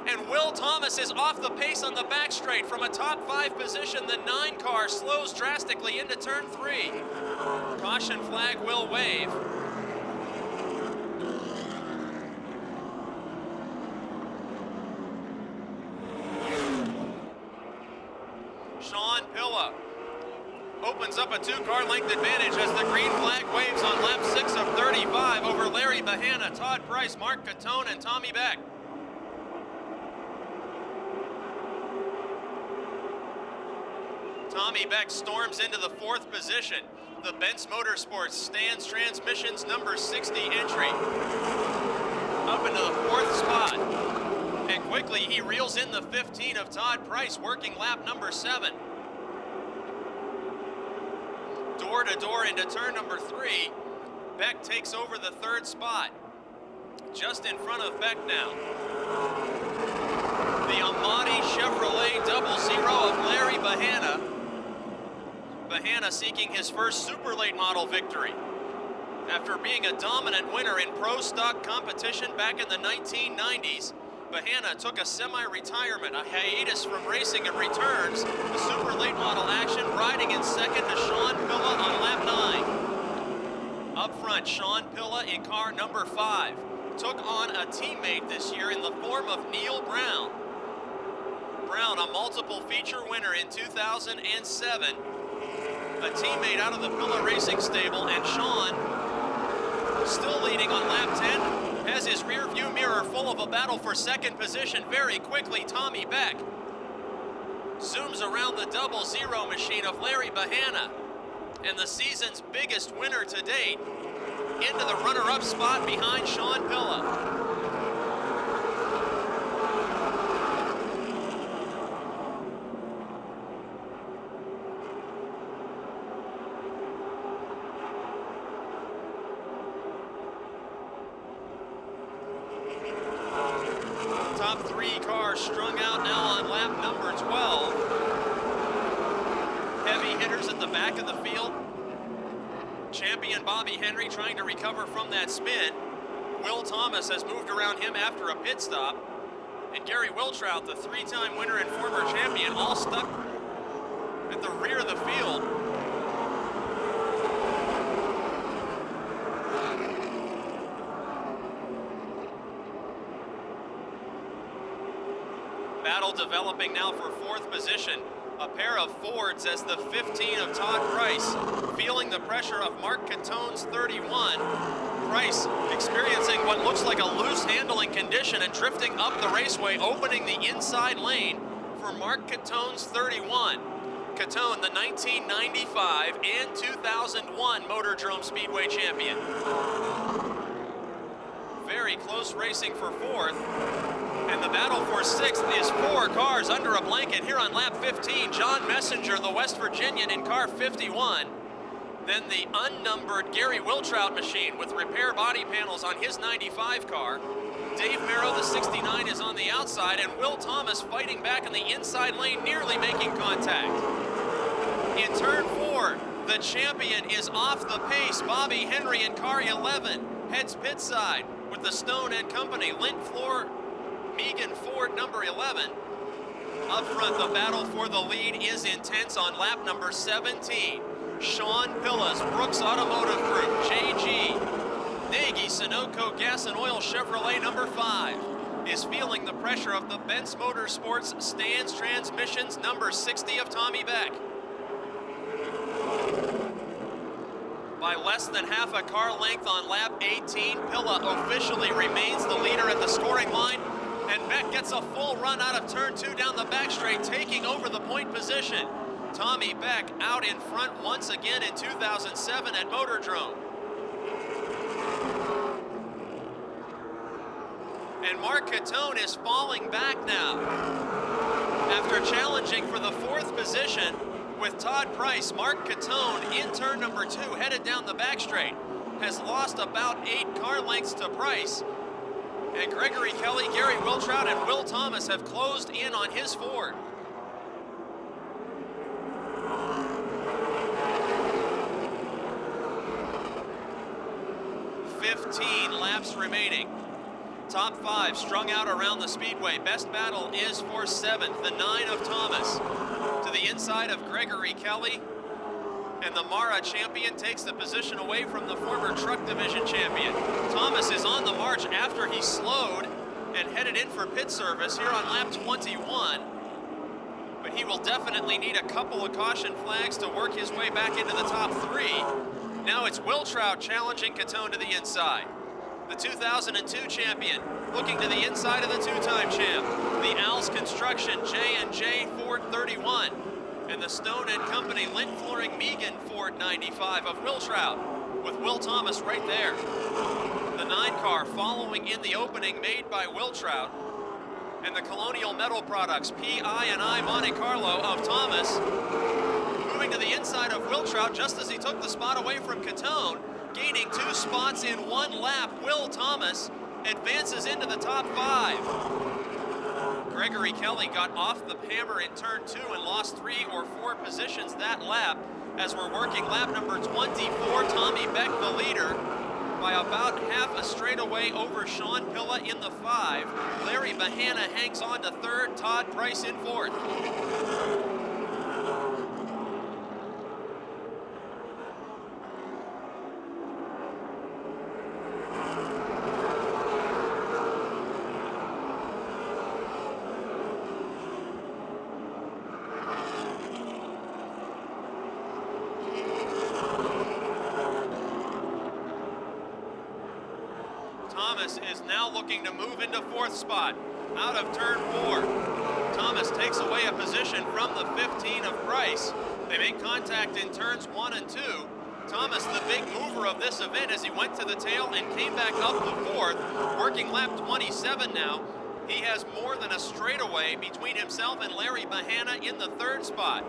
And Will Thomas is off the pace on the back straight from a top 5 position. The 9 car slows drastically into turn 3. Caution flag will wave. Sean Pilla opens up a 2-car length advantage as the green flag waves on lap 6 of 35 over Larry Bahana, Todd Price, Mark Catone, and Tommy Beck. Tommy Beck storms into the 4th position. The Benz Motorsports Stands Transmissions number 60 entry. Up into the 4th spot. And quickly he reels in the 15 of Todd Price, working lap number 7. Door to door into turn number 3. Beck takes over the 3rd spot. Just in front of Beck now. The Amati Chevrolet 00 of Larry Bahana. Bahana seeking his first super late model victory. After being a dominant winner in pro stock competition back in the 1990s, Bahana took a semi-retirement, a hiatus from racing, and returns to super late model action, riding in 2nd to Sean Pilla on lap 9. Up front, Sean Pilla in car number 5 took on a teammate this year in the form of Neil Brown. Brown, a multiple feature winner in 2007, a teammate out of the Pilla Racing stable, and Sean, still leading on lap 10, has his rear view mirror full of a battle for 2nd position. Very quickly, Tommy Beck zooms around the 00 machine of Larry Bahana, and the season's biggest winner to date, into the runner-up spot behind Sean Pilla. Top 3 cars strung out now on lap number 12. Heavy hitters at the back of the field. Champion Bobby Henry trying to recover from that spin. Will Thomas has moved around him after a pit stop. And Gary Wiltrout, the 3-time winner and former champion, all stuck at the rear of the field. Battle developing now for 4th position. A pair of Fords as the 15 of Todd Price, feeling the pressure of Mark Catone's 31. Price experiencing what looks like a loose handling condition and drifting up the raceway, opening the inside lane for Mark Catone's 31. Catone, the 1995 and 2001 Motordrome Speedway champion. Very close racing for 4th. And the battle for 6th is 4 cars under a blanket here on lap 15. John Messenger, the West Virginian, in car 51. Then the unnumbered Gary Wiltrout machine with repair body panels on his 95 car. Dave Merrow, the 69, is on the outside, and Will Thomas fighting back in the inside lane, nearly making contact. In turn 4, the champion is off the pace. Bobby Henry in car 11 heads pit side with the Stone and Company. Lint Floor, Megan Ford, number 11. Up front, the battle for the lead is intense on lap number 17. Sean Pillas, Brooks Automotive Group, JG, Nagy, Sunoco Gas and Oil Chevrolet number 5 is feeling the pressure of the Benz Motorsports Stans Transmissions number 60 of Tommy Beck. By less than half a car length on lap 18, Pilla officially remains the leader at the scoring line, and Beck gets a full run out of turn 2 down the back straight, taking over the point position. Tommy Beck out in front once again in 2007 at Motordrome. And Mark Catone is falling back now. After challenging for the 4th position with Todd Price, Mark Catone in turn number 2 headed down the back straight has lost about 8 car lengths to Price. And Gregory Kelly, Gary Wiltrout, and Will Thomas have closed in on his Ford. 15 laps remaining. Top 5 strung out around the speedway. Best battle is for 7th, the 9 of Thomas. To the inside of Gregory Kelly. And the Mara champion takes the position away from the former truck division champion. Thomas is on the march after he slowed and headed in for pit service here on lap 21. But he will definitely need a couple of caution flags to work his way back into the top 3. Now it's Wiltrout challenging Catone to the inside. The 2002 champion looking to the inside of the 2-time champ. The Al's Construction J&J Ford 31. And the Stone and Company Lint Flooring Megan Ford 95 of Wiltrout, with Will Thomas right there. The 9 car following in the opening made by Wiltrout, and the Colonial Metal Products PI&I Monte Carlo of Thomas, moving to the inside of Wiltrout just as he took the spot away from Catone, gaining 2 spots in 1 lap. Will Thomas advances into the top 5. Gregory Kelly got off the hammer in turn 2 and lost 3 or 4 positions that lap. As we're working lap number 24, Tommy Beck the leader by about half a straightaway over Sean Pilla in the 5. Larry Bahana hangs on to 3rd, Todd Price in 4th. Thomas is now looking to move into 4th spot out of turn 4. Thomas takes away a position from the 15 of Price. They make contact in turns 1 and 2. Thomas, the big mover of this event, as he went to the tail and came back up to 4th, working lap 27 now. He has more than a straightaway between himself and Larry Bahana in the 3rd spot.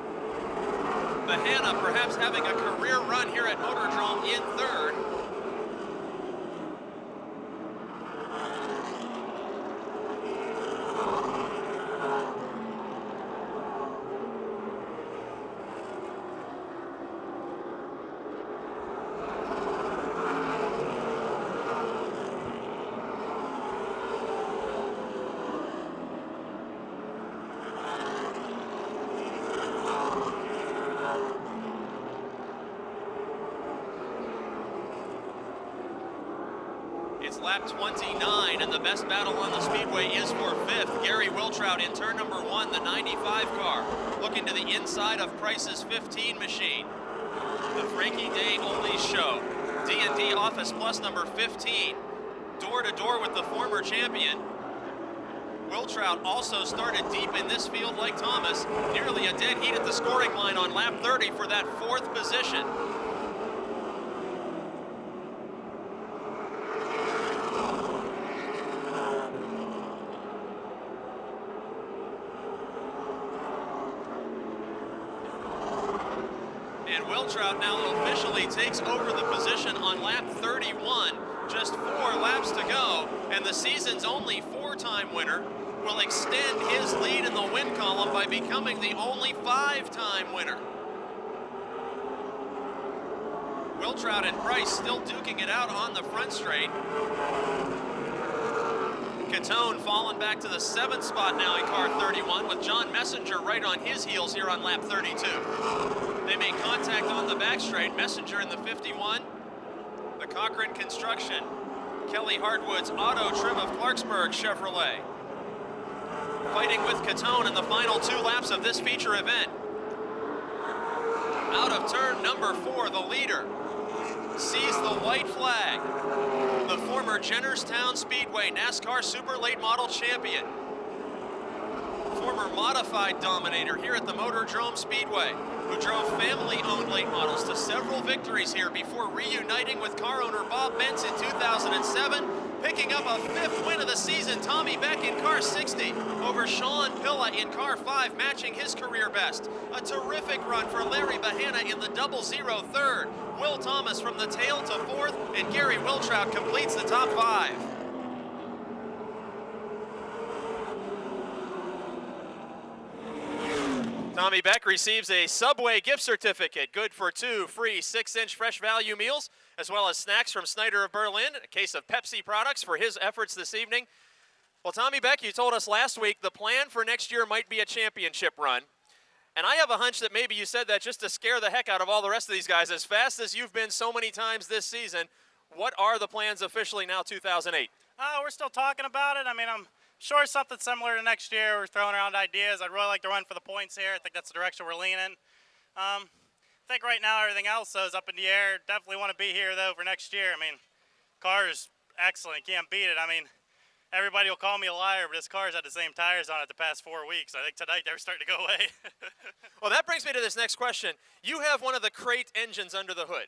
Bahana perhaps having a career run here at Motordrome in 3rd. It's lap 29, and the best battle on the speedway is for 5th. Gary Wiltrout in turn number 1, the 95 car, looking to the inside of Price's 15 machine. The Frankie Day Oldies Show. D&D Office Plus number 15, door to door with the former champion. Wiltrout also started deep in this field like Thomas, nearly a dead heat at the scoring line on lap 30 for that 4th position. Wiltrout now officially takes over the position on lap 31. Just 4 laps to go, and the season's only 4-time winner will extend his lead in the win column by becoming the only 5-time winner. Wiltrout and Price still duking it out on the front straight. Catone falling back to the 7th spot now in car 31, with John Messenger right on his heels here on lap 32. They make contact on the back straight. Messenger in the 51. The Cochran Construction, Kelly Hardwood's Auto Trim of Clarksburg Chevrolet, fighting with Catone in the final 2 laps of this feature event. Out of turn number 4, the leader sees the white flag. The former Jennerstown Speedway NASCAR Super Late Model champion, former modified dominator here at the Motordrome Speedway, who drove family-owned late models to several victories here before reuniting with car owner Bob Bentz in 2007, picking up a 5th win of the season. Tommy Beck in car 60 over Sean Pilla in car 5, matching his career best. A terrific run for Larry Bahana in the 00 third. Will Thomas from the tail to 4th, and Gary Wiltrout completes the top 5. Tommy Beck receives a Subway gift certificate, good for 2 free 6-inch fresh value meals, as well as snacks from Snyder of Berlin, a case of Pepsi products for his efforts this evening. Well, Tommy Beck, you told us last week the plan for next year might be a championship run. And I have a hunch that maybe you said that just to scare the heck out of all the rest of these guys. As fast as you've been so many times this season, what are the plans officially now 2008? We're still talking about it. I mean, I'm sure something similar to next year. We're throwing around ideas. I'd really like to run for the points here. I think that's the direction we're leaning. I think right now everything else is up in the air. Definitely want to be here, though, for next year. I mean, car is excellent. Can't beat it. I mean, everybody will call me a liar, but this car's had the same tires on it the past 4 weeks. I think tonight they're starting to go away. Well, that brings me to this next question. You have one of the crate engines under the hood.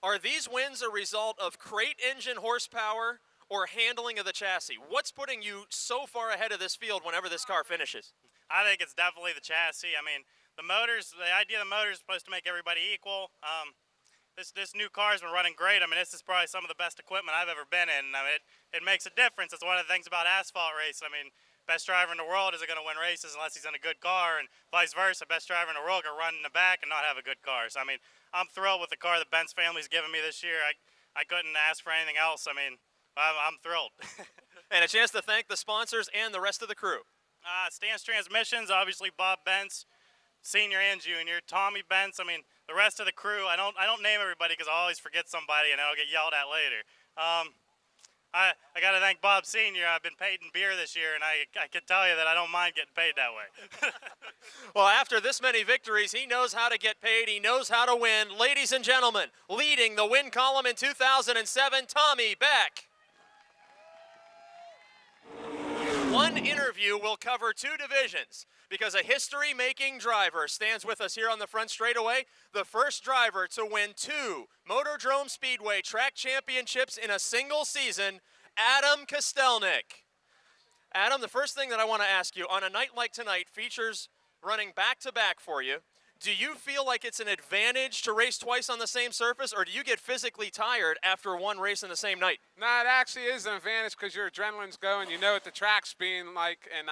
Are these wins a result of crate engine horsepower or handling of the chassis? What's putting you so far ahead of this field whenever this car finishes? I think it's definitely the chassis. I mean, the idea of the motor is supposed to make everybody equal. This new car has been running great. I mean, this is probably some of the best equipment I've ever been in. I mean, it makes a difference. It's one of the things about asphalt racing. I mean, best driver in the world isn't going to win races unless he's in a good car, and vice versa. Best driver in the world can run in the back and not have a good car. So, I mean, I'm thrilled with the car the Benz family's given me this year. I couldn't ask for anything else. I mean, I'm thrilled. And a chance to thank the sponsors and the rest of the crew. Stance Transmissions, obviously Bob Bentz, Senior and Junior, Tommy Bentz. I mean, the rest of the crew. I don't name everybody because I always forget somebody and I'll get yelled at later. I got to thank Bob Senior. I've been paid in beer this year, and I can tell you that I don't mind getting paid that way. Well, after this many victories, he knows how to get paid. He knows how to win. Ladies and gentlemen, leading the win column in 2007, Tommy Beck. One interview will cover 2 divisions because a history-making driver stands with us here on the front straightaway. The first driver to win 2 Motordrome Speedway track championships in a single season, Adam Kostelnik. Adam, the first thing that I want to ask you, on a night like tonight, features running back-to-back for you, do you feel like it's an advantage to race twice on the same surface, or do you get physically tired after one race in the same night? No, it actually is an advantage because your adrenaline's going. You know what the track's being like. And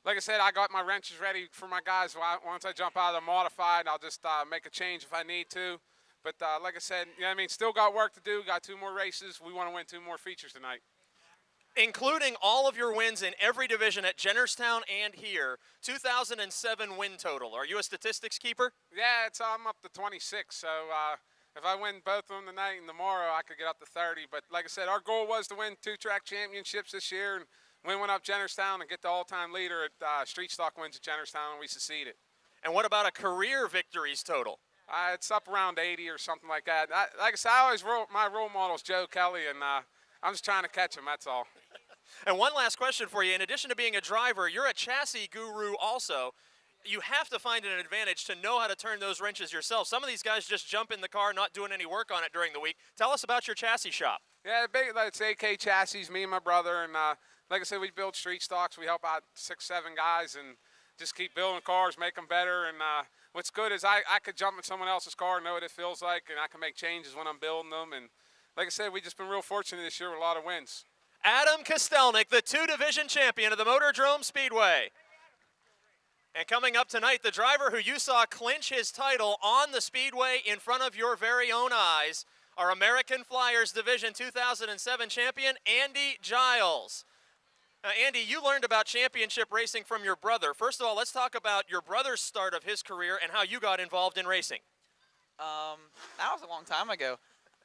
like I said, I got my wrenches ready for my guys. Once I jump out of the modified, I'll just make a change if I need to. But like I said, you know what I mean, still got work to do. Got 2 more races. We want to win 2 more features tonight. Including all of your wins in every division at Jennerstown and here, 2007 win total. Are you a statistics keeper? Yeah, I'm up to 26. So if I win both of them tonight and tomorrow, I could get up to 30. But like I said, our goal was to win 2 track championships this year and win one up Jennerstown and get the all-time leader at Street Stock wins at Jennerstown, and we succeeded. And what about a career victories total? It's up around 80 or something like that. Like I said, I always my role model is Joe Kelly, and I'm just trying to catch him, that's all. And one last question for you. In addition to being a driver, you're a chassis guru also. You have to find an advantage to know how to turn those wrenches yourself. Some of these guys just jump in the car, not doing any work on it during the week. Tell us about your chassis shop. Yeah, it's AK Chassis, me and my brother. And like I said, we build street stocks. We help out 6, 7 guys and just keep building cars, make them better. And what's good is I could jump in someone else's car and know what it feels like, and I can make changes when I'm building them. And like I said, we've just been real fortunate this year with a lot of wins. Adam Kostelnik, the 2-division champion of the Motordrome Speedway. And coming up tonight, the driver who you saw clinch his title on the Speedway in front of your very own eyes, our American Flyers Division 2007 champion, Andy Giles. Now, Andy, you learned about championship racing from your brother. First of all, let's talk about your brother's start of his career and how you got involved in racing. That was a long time ago.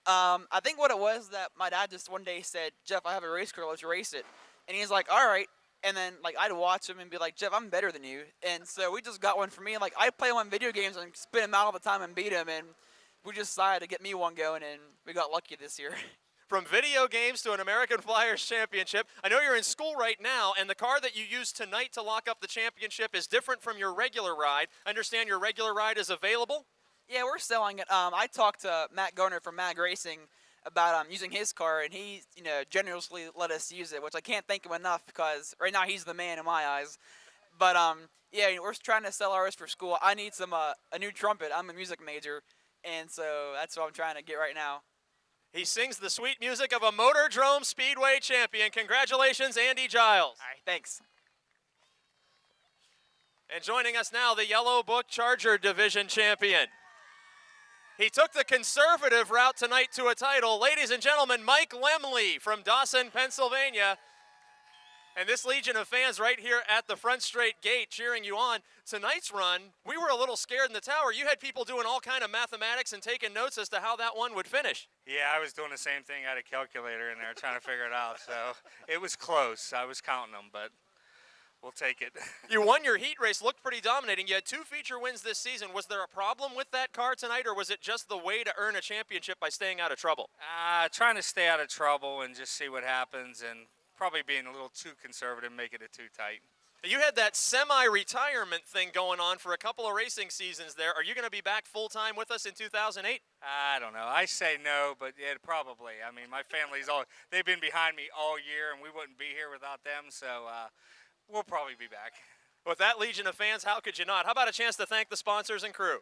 I think what it was that my dad just one day said, Jeff, I have a race car, let's race it. And he's like, all right. And then, like, I'd watch him and be like, Jeff, I'm better than you. And so we just got one for me. And, like, I play him on video games and spin him out all the time and beat him. And we just decided to get me one going, and we got lucky this year. From video games to an American Flyers championship. I know you're in school right now, and the car that you used tonight to lock up the championship is different from your regular ride. I understand your regular ride is available? Yeah, we're selling it. I talked to Matt Garner from Mag Racing about using his car, and he, generously let us use it, which I can't thank him enough because right now he's the man in my eyes. But yeah, we're trying to sell ours for school. I need a new trumpet. I'm a music major, and so that's what I'm trying to get right now. He sings the sweet music of a Motordrome Speedway champion. Congratulations, Andy Giles. All right, thanks. And joining us now, the Yellow Book Charger Division champion. He took the conservative route tonight to a title. Ladies and gentlemen, Mike Laemmle from Dawson, Pennsylvania. And this legion of fans right here at the front straight gate cheering you on. Tonight's run, we were a little scared in the tower. You had people doing all kind of mathematics and taking notes as to how that one would finish. Yeah, I was doing the same thing. I had a calculator in there trying to figure it out. So it was close. I was counting them, but we'll take it. You won your heat race, looked pretty dominating. You had 2 feature wins this season. Was there a problem with that car tonight, or was it just the way to earn a championship by staying out of trouble? Trying to stay out of trouble and just see what happens, and probably being a little too conservative, making it too tight. You had that semi-retirement thing going on for a couple of racing seasons there. Are you going to be back full-time with us in 2008? I don't know. I say no, but yeah, probably. I mean, my family's they've been behind me all year, and we wouldn't be here without them, so we'll probably be back. With that legion of fans, how could you not? How about a chance to thank the sponsors and crew?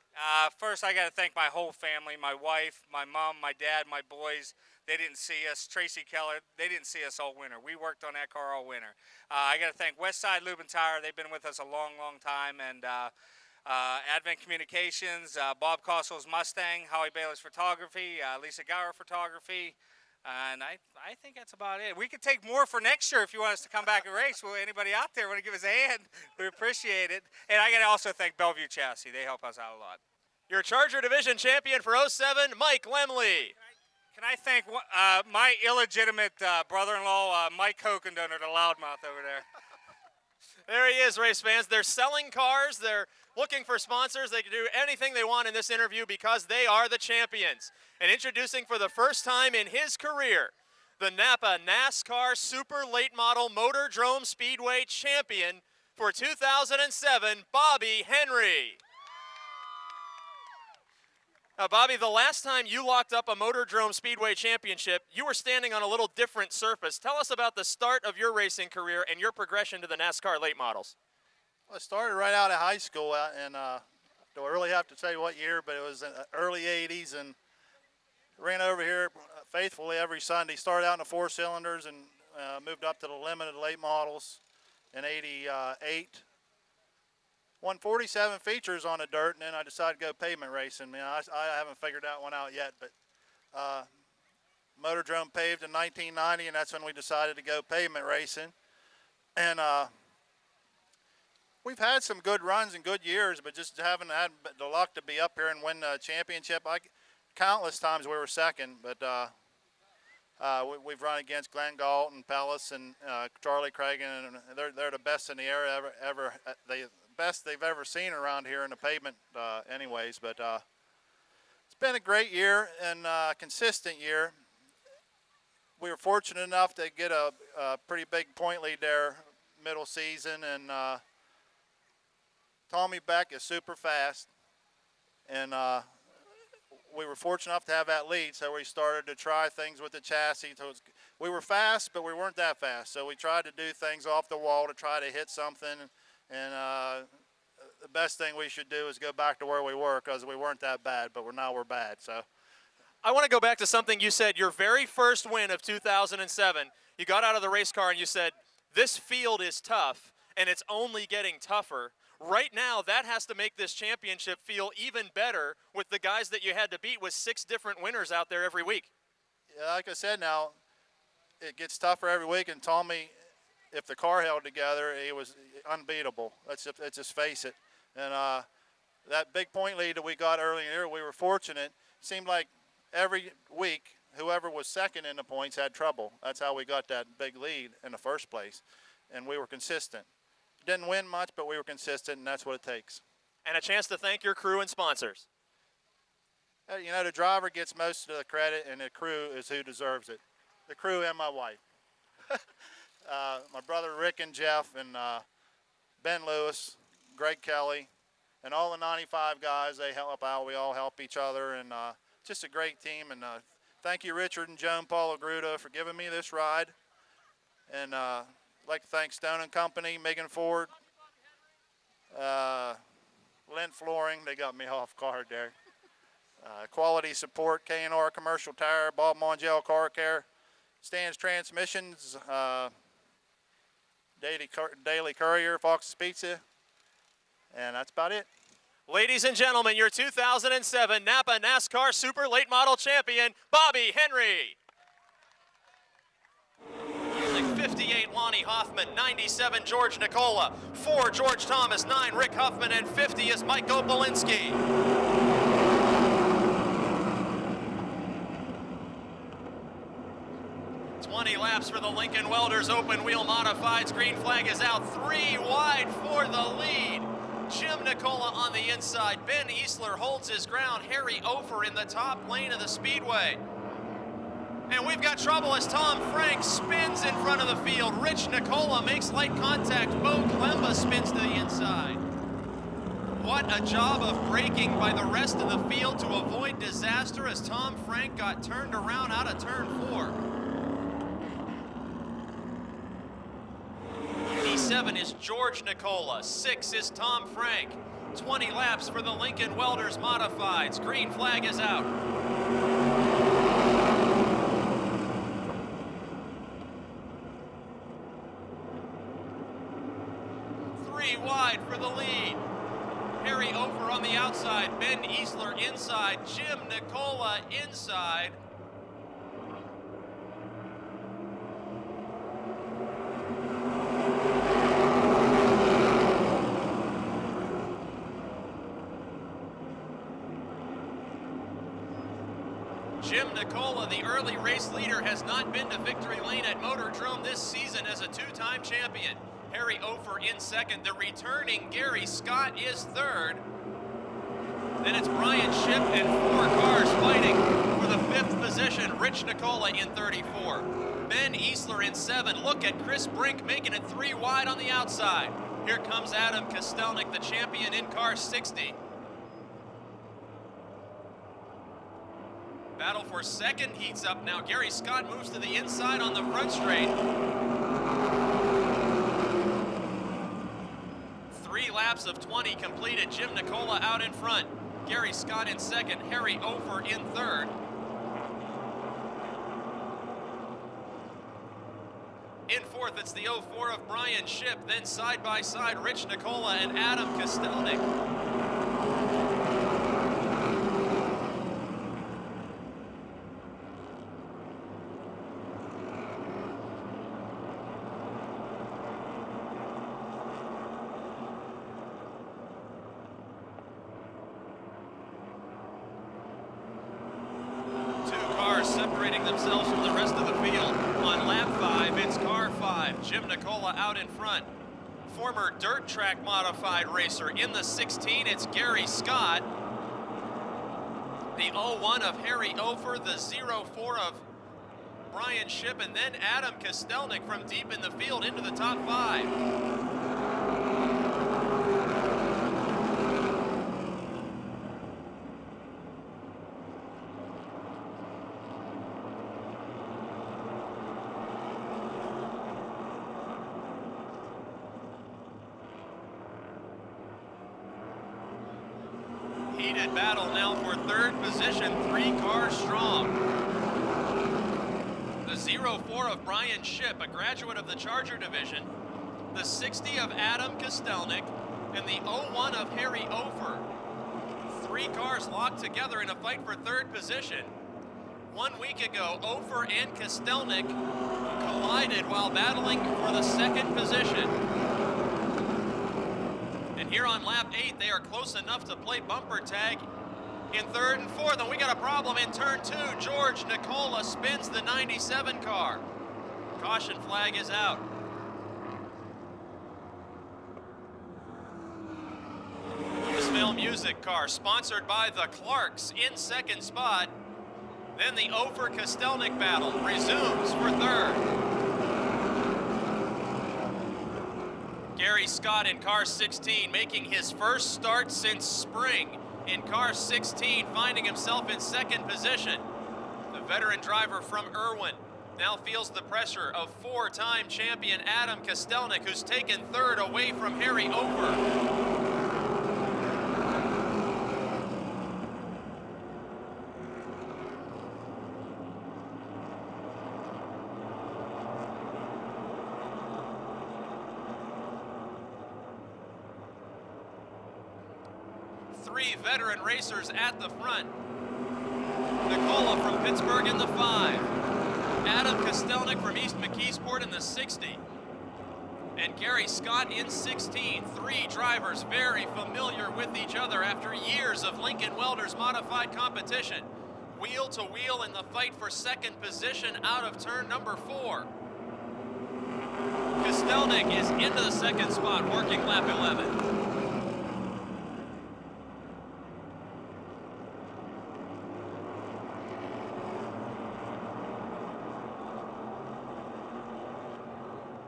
First, I got to thank my whole family, my wife, my mom, my dad, my boys. They didn't see us. Tracy Keller, they didn't see us all winter. We worked on that car all winter. I got to thank Westside Lube and Tire. They've been with us a long, long time. And Advent Communications, Bob Costle's Mustang, Howie Bayless Photography, Lisa Gower Photography. And I think that's about it. We could take more for next year if you want us to come back and race. Well, anybody out there want to give us a hand, we appreciate it. And I got to also thank Bellevue Chassis. They help us out a lot. Your Charger Division champion for 07, Mike Laemmle. Can I thank my illegitimate brother-in-law, Mike Hokendoner, the loudmouth over there. There he is, race fans. They're selling cars. They're looking for sponsors. They can do anything they want in this interview because they are the champions. And introducing for the first time in his career, the Napa NASCAR Super Late Model Motordrome Speedway champion for 2007, Bobby Henry. Now, Bobby, the last time you locked up a Motordrome Speedway championship, you were standing on a little different surface. Tell us about the start of your racing career and your progression to the NASCAR late models. Well, I started right out of high school, and don't really have to tell you what year, but it was in the early 80s, and ran over here faithfully every Sunday. Started out in the 4-cylinders and moved up to the limited late models in 88. Won 47 features on the dirt, and then I decided to go pavement racing. I haven't figured that one out yet, but Motordrome paved in 1990, and that's when we decided to go pavement racing. And we've had some good runs and good years, but just haven't had the luck to be up here and win the championship. Countless times we were second, but we've run against Greenawalt and Pellis and Charlie Cragen, and they're the best in the area ever. Best they've ever seen around here in the pavement anyways, but it's been a great year and consistent year. We were fortunate enough to get a pretty big point lead there middle season, and Tommy Beck is super fast, and we were fortunate enough to have that lead, so we started to try things with the chassis. So we were fast, but we weren't that fast, so we tried to do things off the wall to try to hit something. And the best thing we should do is go back to where we were, because we weren't that bad, but now we're bad. So I want to go back to something you said, your very first win of 2007. You got out of the race car and you said, this field is tough and it's only getting tougher. Right now, that has to make this championship feel even better with the guys that you had to beat with 6 different winners out there every week. yeah, like I said, now it gets tougher every week, and Tommy, if the car held together, he was unbeatable. Let's just face it. And that big point lead that we got early in the year, we were fortunate. It seemed like every week, whoever was second in the points had trouble. That's how we got that big lead in the first place. And we were consistent. Didn't win much, but we were consistent, and that's what it takes. And a chance to thank your crew and sponsors. You know, the driver gets most of the credit, and the crew is who deserves it. The crew and my wife. My brother Rick and Jeff and Ben Lewis, Greg Kelly, and all the 95 guys, they help out. We all help each other, and just a great team. And thank you, Richard and Joan Paul Agruda, for giving me this ride. And I'd like to thank Stone & Company, Megan Ford, Lint Flooring. They got me off guard there. Quality Support, K&R Commercial Tire, Bob Mongell Car Care, Stan's Transmissions, Daily Courier, Fox's Pizza, and that's about it. Ladies and gentlemen, your 2007 Napa NASCAR Super Late Model Champion, Bobby Henry. Using 58, Lonnie Hoffman, 97, George Nicola, 4, George Thomas, 9, Rick Huffman, and 50 is Mike Opolinsky. 20 laps for the Lincoln Welders Open Wheel Modifieds. Green flag is out, 3 wide for the lead. Jim Nicola on the inside. Ben Easler holds his ground. Harry Ofer in the top lane of the Speedway. And we've got trouble as Tom Frank spins in front of the field. Rich Nicola makes light contact. Bo Klemba spins to the inside. What a job of braking by the rest of the field to avoid disaster as Tom Frank got turned around out of turn 4. 87 is George Nicola. 6 is Tom Frank. 20 laps for the Lincoln Welders Modifieds. Green flag is out. Wide for the lead. Harry Ofer on the outside, Ben Easler inside, Jim Nicola inside. Jim Nicola, the early race leader, has not been to victory lane at Motordrome this season as a 2-time champion. Harry Ofer in second. The returning Gary Scott is third. Then it's Brian Shipp and 4 cars fighting for the 5th position. Rich Nicola in 34. Ben Easler in 7. Look at Chris Brink making it 3 wide on the outside. Here comes Adam Kostelnik, the champion in car 60. Battle for second heats up now. Gary Scott moves to the inside on the front straight. 3 laps of 20 completed. Jim Nicola out in front. Gary Scott in second. Harry Ofer in third. In fourth, it's the 04 of Brian Shipp. Then side by side, Rich Nicola and Adam Kostelnik. Separating themselves from the rest of the field. On lap 5, it's car 5. Jim Nicola out in front. Former dirt track modified racer in the 16, it's Gary Scott. The 01 of Harry Ofer, the 04 of Brian Shipp, and then Adam Kostelnik from deep in the field into the top 5. heated battle now for third position, 3 cars strong. The 04 of Brian Shipp, a graduate of the Charger division, the 60 of Adam Kostelnik, and the 01 of Harry Ofer. 3 cars locked together in a fight for third position. 1 week ago, Ofer and Kostelnik collided while battling for the second position. And here on lap 8, they are close enough to play bumper tag in third and fourth. And we got a problem in turn 2. George Nicola spins the 97 car. Caution flag is out. Sourceville Music car, sponsored by the Clarks, in second spot. Then the Ofer Kostelnik battle resumes for third. Gary Scott in car 16, making his first start since spring in car 16, finding himself in second position. The veteran driver from Irwin now feels the pressure of 4-time champion Adam Kostelnik, who's taken third away from Harry Ofer. Three veteran racers at the front. Nicola from Pittsburgh in the 5. Adam Kostelnik from East McKeesport in the 60. And Gary Scott in 16. 3 drivers very familiar with each other after years of Lincoln Welders modified competition. Wheel to wheel in the fight for second position out of turn number 4. Kostelnik is into the second spot, working lap 11.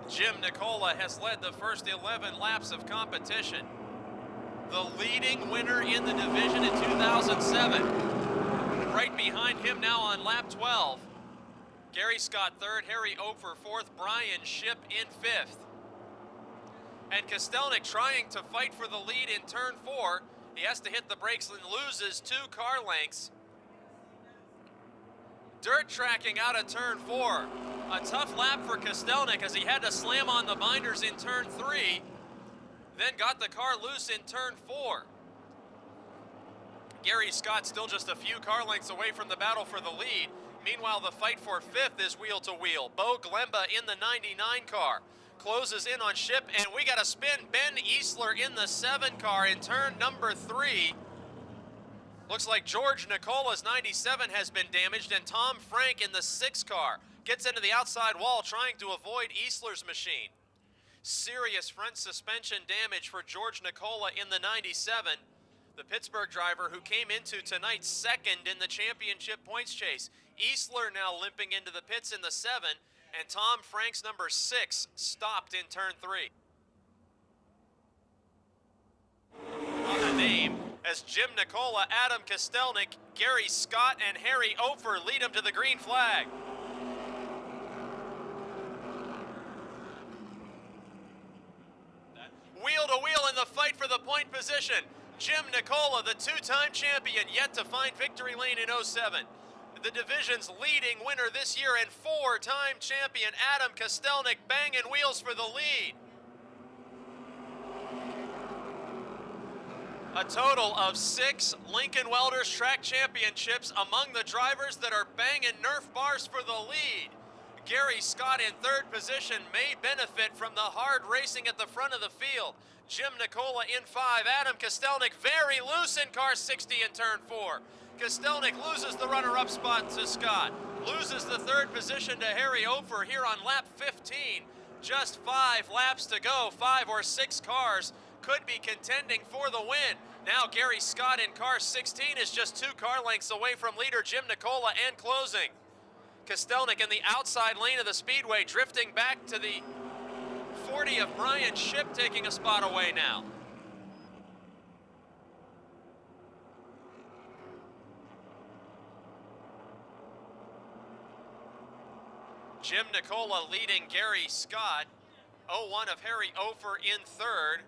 Jim Nicola has led the first 11 laps of competition. The leading winner in the division in 2007. Right behind him now on lap 12. Gary Scott third, Harry Ofer fourth, Brian Shipp in fifth. And Kostelnik trying to fight for the lead in turn 4. He has to hit the brakes and loses 2 car lengths. Dirt tracking out of turn 4. A tough lap for Kostelnik as he had to slam on the binders in turn 3, then got the car loose in turn 4. Gary Scott still just a few car lengths away from the battle for the lead. Meanwhile, the fight for 5th is wheel to wheel. Bo Glemba in the 99 car closes in on Shipp, and we got a spin. Ben Easler in the 7 car in turn number 3. Looks like George Nicola's 97 has been damaged, and Tom Frank in the 6 car gets into the outside wall trying to avoid Easler's machine. Serious front suspension damage for George Nicola in the 97. The Pittsburgh driver who came into tonight's second in the championship points chase. Easler now limping into the pits in the 7, and Tom Frank's number 6 stopped in turn 3. On the name, as Jim Nicola, Adam Kostelnik, Gary Scott, and Harry Ofer lead him to the green flag. Wheel to wheel in the fight for the point position. Jim Nicola, the 2-time champion, yet to find victory lane in 07. The division's leading winner this year and 4-time champion Adam Kostelnik banging wheels for the lead. A total of 6 Lincoln Welders track championships among the drivers that are banging Nerf bars for the lead. Gary Scott in third position may benefit from the hard racing at the front of the field. Jim Nicola in 5. Adam Kostelnik very loose in car 60 in turn 4. Kostelnik loses the runner-up spot to Scott. Loses the third position to Harry Ofer here on lap 15. Just 5 laps to go. 5 or 6 cars could be contending for the win. Now Gary Scott in car 16 is just 2 car lengths away from leader Jim Nicola and closing. Kostelnik in the outside lane of the speedway, drifting back to the 40 of Brian Shipp, taking a spot away now. Jim Nicola leading Gary Scott. 01 of Harry Ofer in third.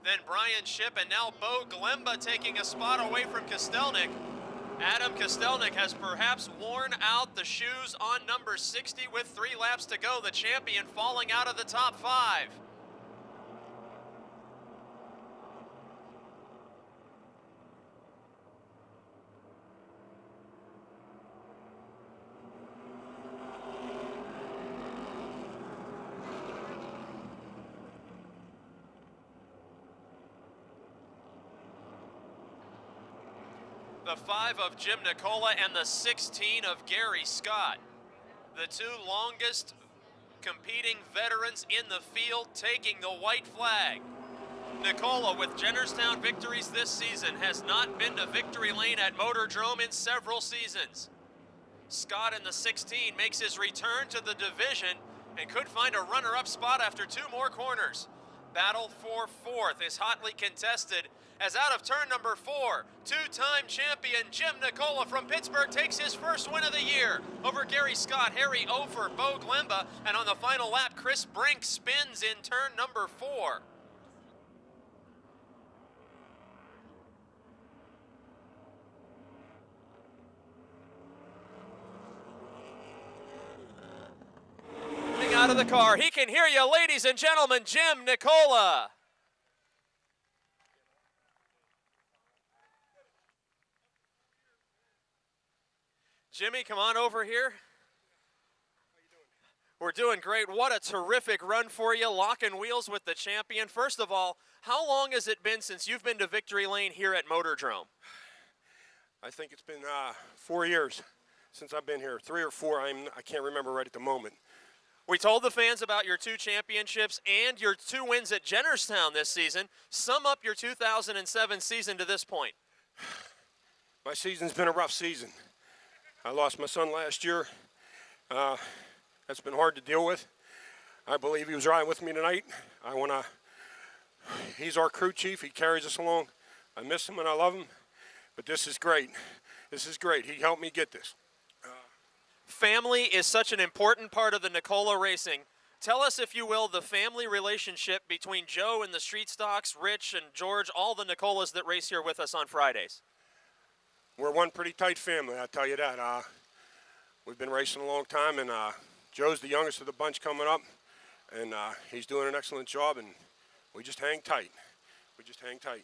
then Brian Shipp, and now Bo Glemba taking a spot away from Kostelnik. Adam Kostelnik has perhaps worn out the shoes on number 60 with 3 laps to go. The champion falling out of the top 5. The 5 of Jim Nicola and the 16 of Gary Scott. The 2 longest competing veterans in the field taking the white flag. Nicola with Jennerstown Victories this season has not been to victory lane at Motordrome in several seasons. Scott in the 16 makes his return to the division and could find a runner-up spot after 2 more corners. Battle for 4th is hotly contested as out of turn number 4, 2-time champion Jim Nicola from Pittsburgh takes his first win of the year over Gary Scott, Harry Ofer, Bo Glemba, and on the final lap, Chris Brink spins in turn number 4. Out of the car, he can hear you, ladies and gentlemen, Jim Nicola. Jimmy, come on over here. We're doing great. What a terrific run for you, locking wheels with the champion. First of all, how long has it been since you've been to victory lane here at Motordrome? I think it's been 4 years since I've been here. 3 or 4, I can't remember right at the moment. We told the fans about your 2 championships and your 2 wins at Jennerstown this season. Sum up your 2007 season to this point. My season's been a rough season. I lost my son last year. That's been hard to deal with. I believe he was riding with me tonight. He's our crew chief. He carries us along. I miss him and I love him, but this is great. This is great. He helped me get this. Family is such an important part of the Nicola racing. Tell us, if you will, the family relationship between Joe and the street stocks, Rich and George, all the Nicolas that race here with us on Fridays. We're one pretty tight family, I'll tell you that. We've been racing a long time, and Joe's the youngest of the bunch coming up, and he's doing an excellent job, and we just hang tight. We just hang tight.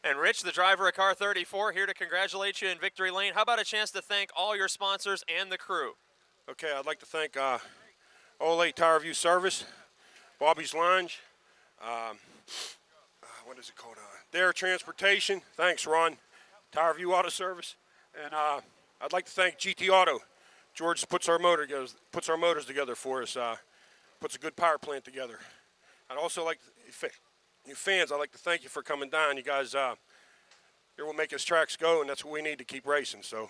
And Rich, the driver of car 34, here to congratulate you in victory lane. How about a chance to thank all your sponsors and the crew? Okay, I'd like to thank Ole Tire View Service, Bobby's Lounge, what is it called? Dare Transportation. Thanks, Ron. Tire View Auto Service. And I'd like to thank GT Auto. George puts our motors together for us, puts a good power plant together. I'd also like to, you fans, I'd like to thank you for coming down. You guys, you're what make us tracks go, and that's what we need to keep racing. So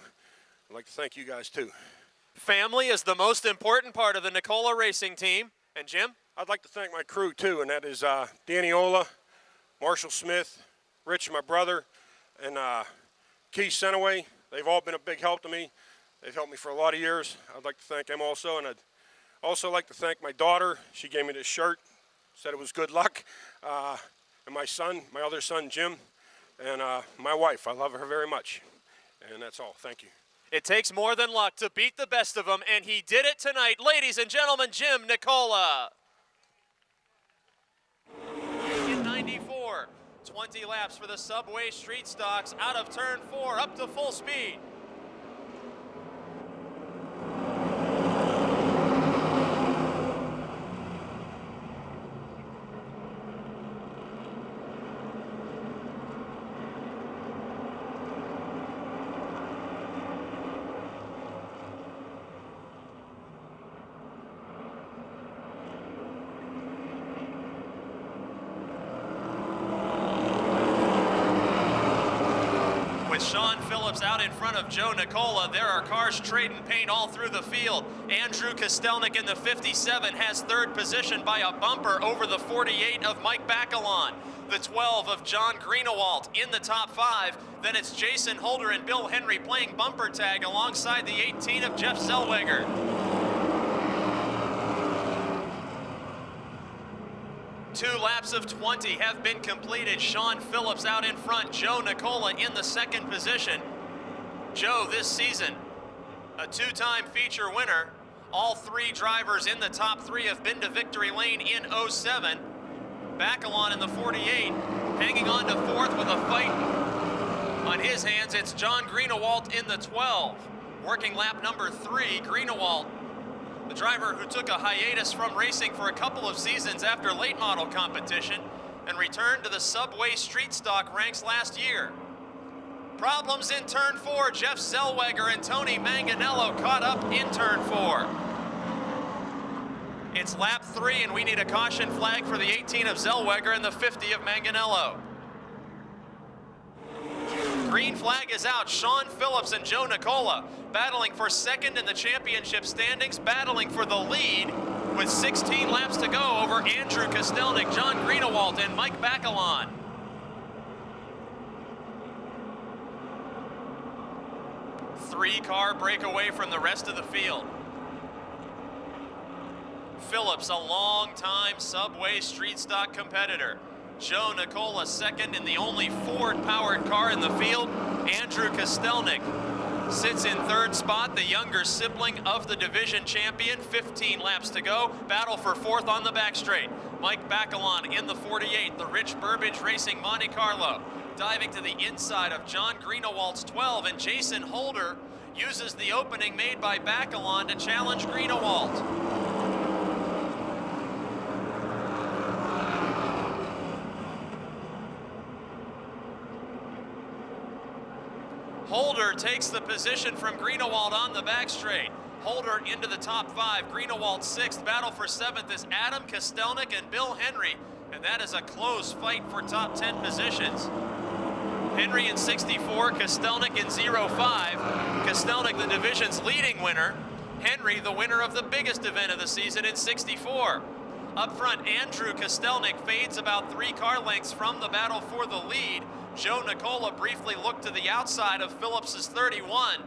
I'd like to thank you guys too. Family is the most important part of the Nicola racing team. And Jim? I'd like to thank my crew too, and that is Danny Ola, Marshall Smith, Rich, my brother, and Keith Senaway. They've all been a big help to me. They've helped me for a lot of years. I'd like to thank them also, and I'd also like to thank my daughter. She gave me this shirt, said it was good luck, and my son, my other son, Jim, and my wife. I love her very much, and that's all. Thank you. It takes more than luck to beat the best of them, and he did it tonight. Ladies and gentlemen, Jim Nicola. In 94, 20 laps for the Subway Street Stocks out of turn 4 up to full speed. With Sean Phillips out in front of Joe Nicola, there are cars trading paint all through the field. Andrew Kostelnik in the 57 has 3rd position by a bumper over the 48 of Mike Bacalon. The 12 of John Greenawalt in the top 5. Then it's Jason Holder and Bill Henry playing bumper tag alongside the 18 of Jeff Zellweger. 2 laps of 20 have been completed. Sean Phillips out in front, Joe Nicola in the second position. Joe this season, a 2-time feature winner. All 3 drivers in the top 3 have been to victory lane in 07. Bacalon in the 48, hanging on to 4th with a fight on his hands. It's John Greenawalt in the 12. Working lap number 3, Greenawalt, the driver who took a hiatus from racing for a couple of seasons after late model competition and returned to the Subway street stock ranks last year. Problems in turn 4. Jeff Zellweger and Tony Manganello caught up in turn 4. It's lap 3 and we need a caution flag for the 18 of Zellweger and the 50 of Manganello. Green flag is out. Sean Phillips and Joe Nicola battling for second in the championship standings, battling for the lead with 16 laps to go over Andrew Kostelnik, John Greenawalt, and Mike Bacalon. Three-car break away from the rest of the field. Phillips, a long-time Subway street stock competitor. Joe Nicola second in the only Ford-powered car in the field. Andrew Kostelnik sits in third spot, the younger sibling of the division champion. 15 laps to go. Battle for 4th on the back straight. Mike Bacalon in the 48, the Rich Burbage Racing Monte Carlo. Diving to the inside of John Greenawalt's 12, and Jason Holder uses the opening made by Bacalon to challenge Greenawalt. Holder takes the position from Greenawalt on the back straight. Holder into the top 5. Greenawalt 6th. Battle for 7th is Adam Kostelnik and Bill Henry, and that is a close fight for top 10 positions. Henry in 64, Kostelnik in 05. Kostelnik, the division's leading winner. Henry, the winner of the biggest event of the season in 64. Up front, Andrew Kostelnik fades about 3 car lengths from the battle for the lead. Joe Nicola briefly looked to the outside of Phillips's 31.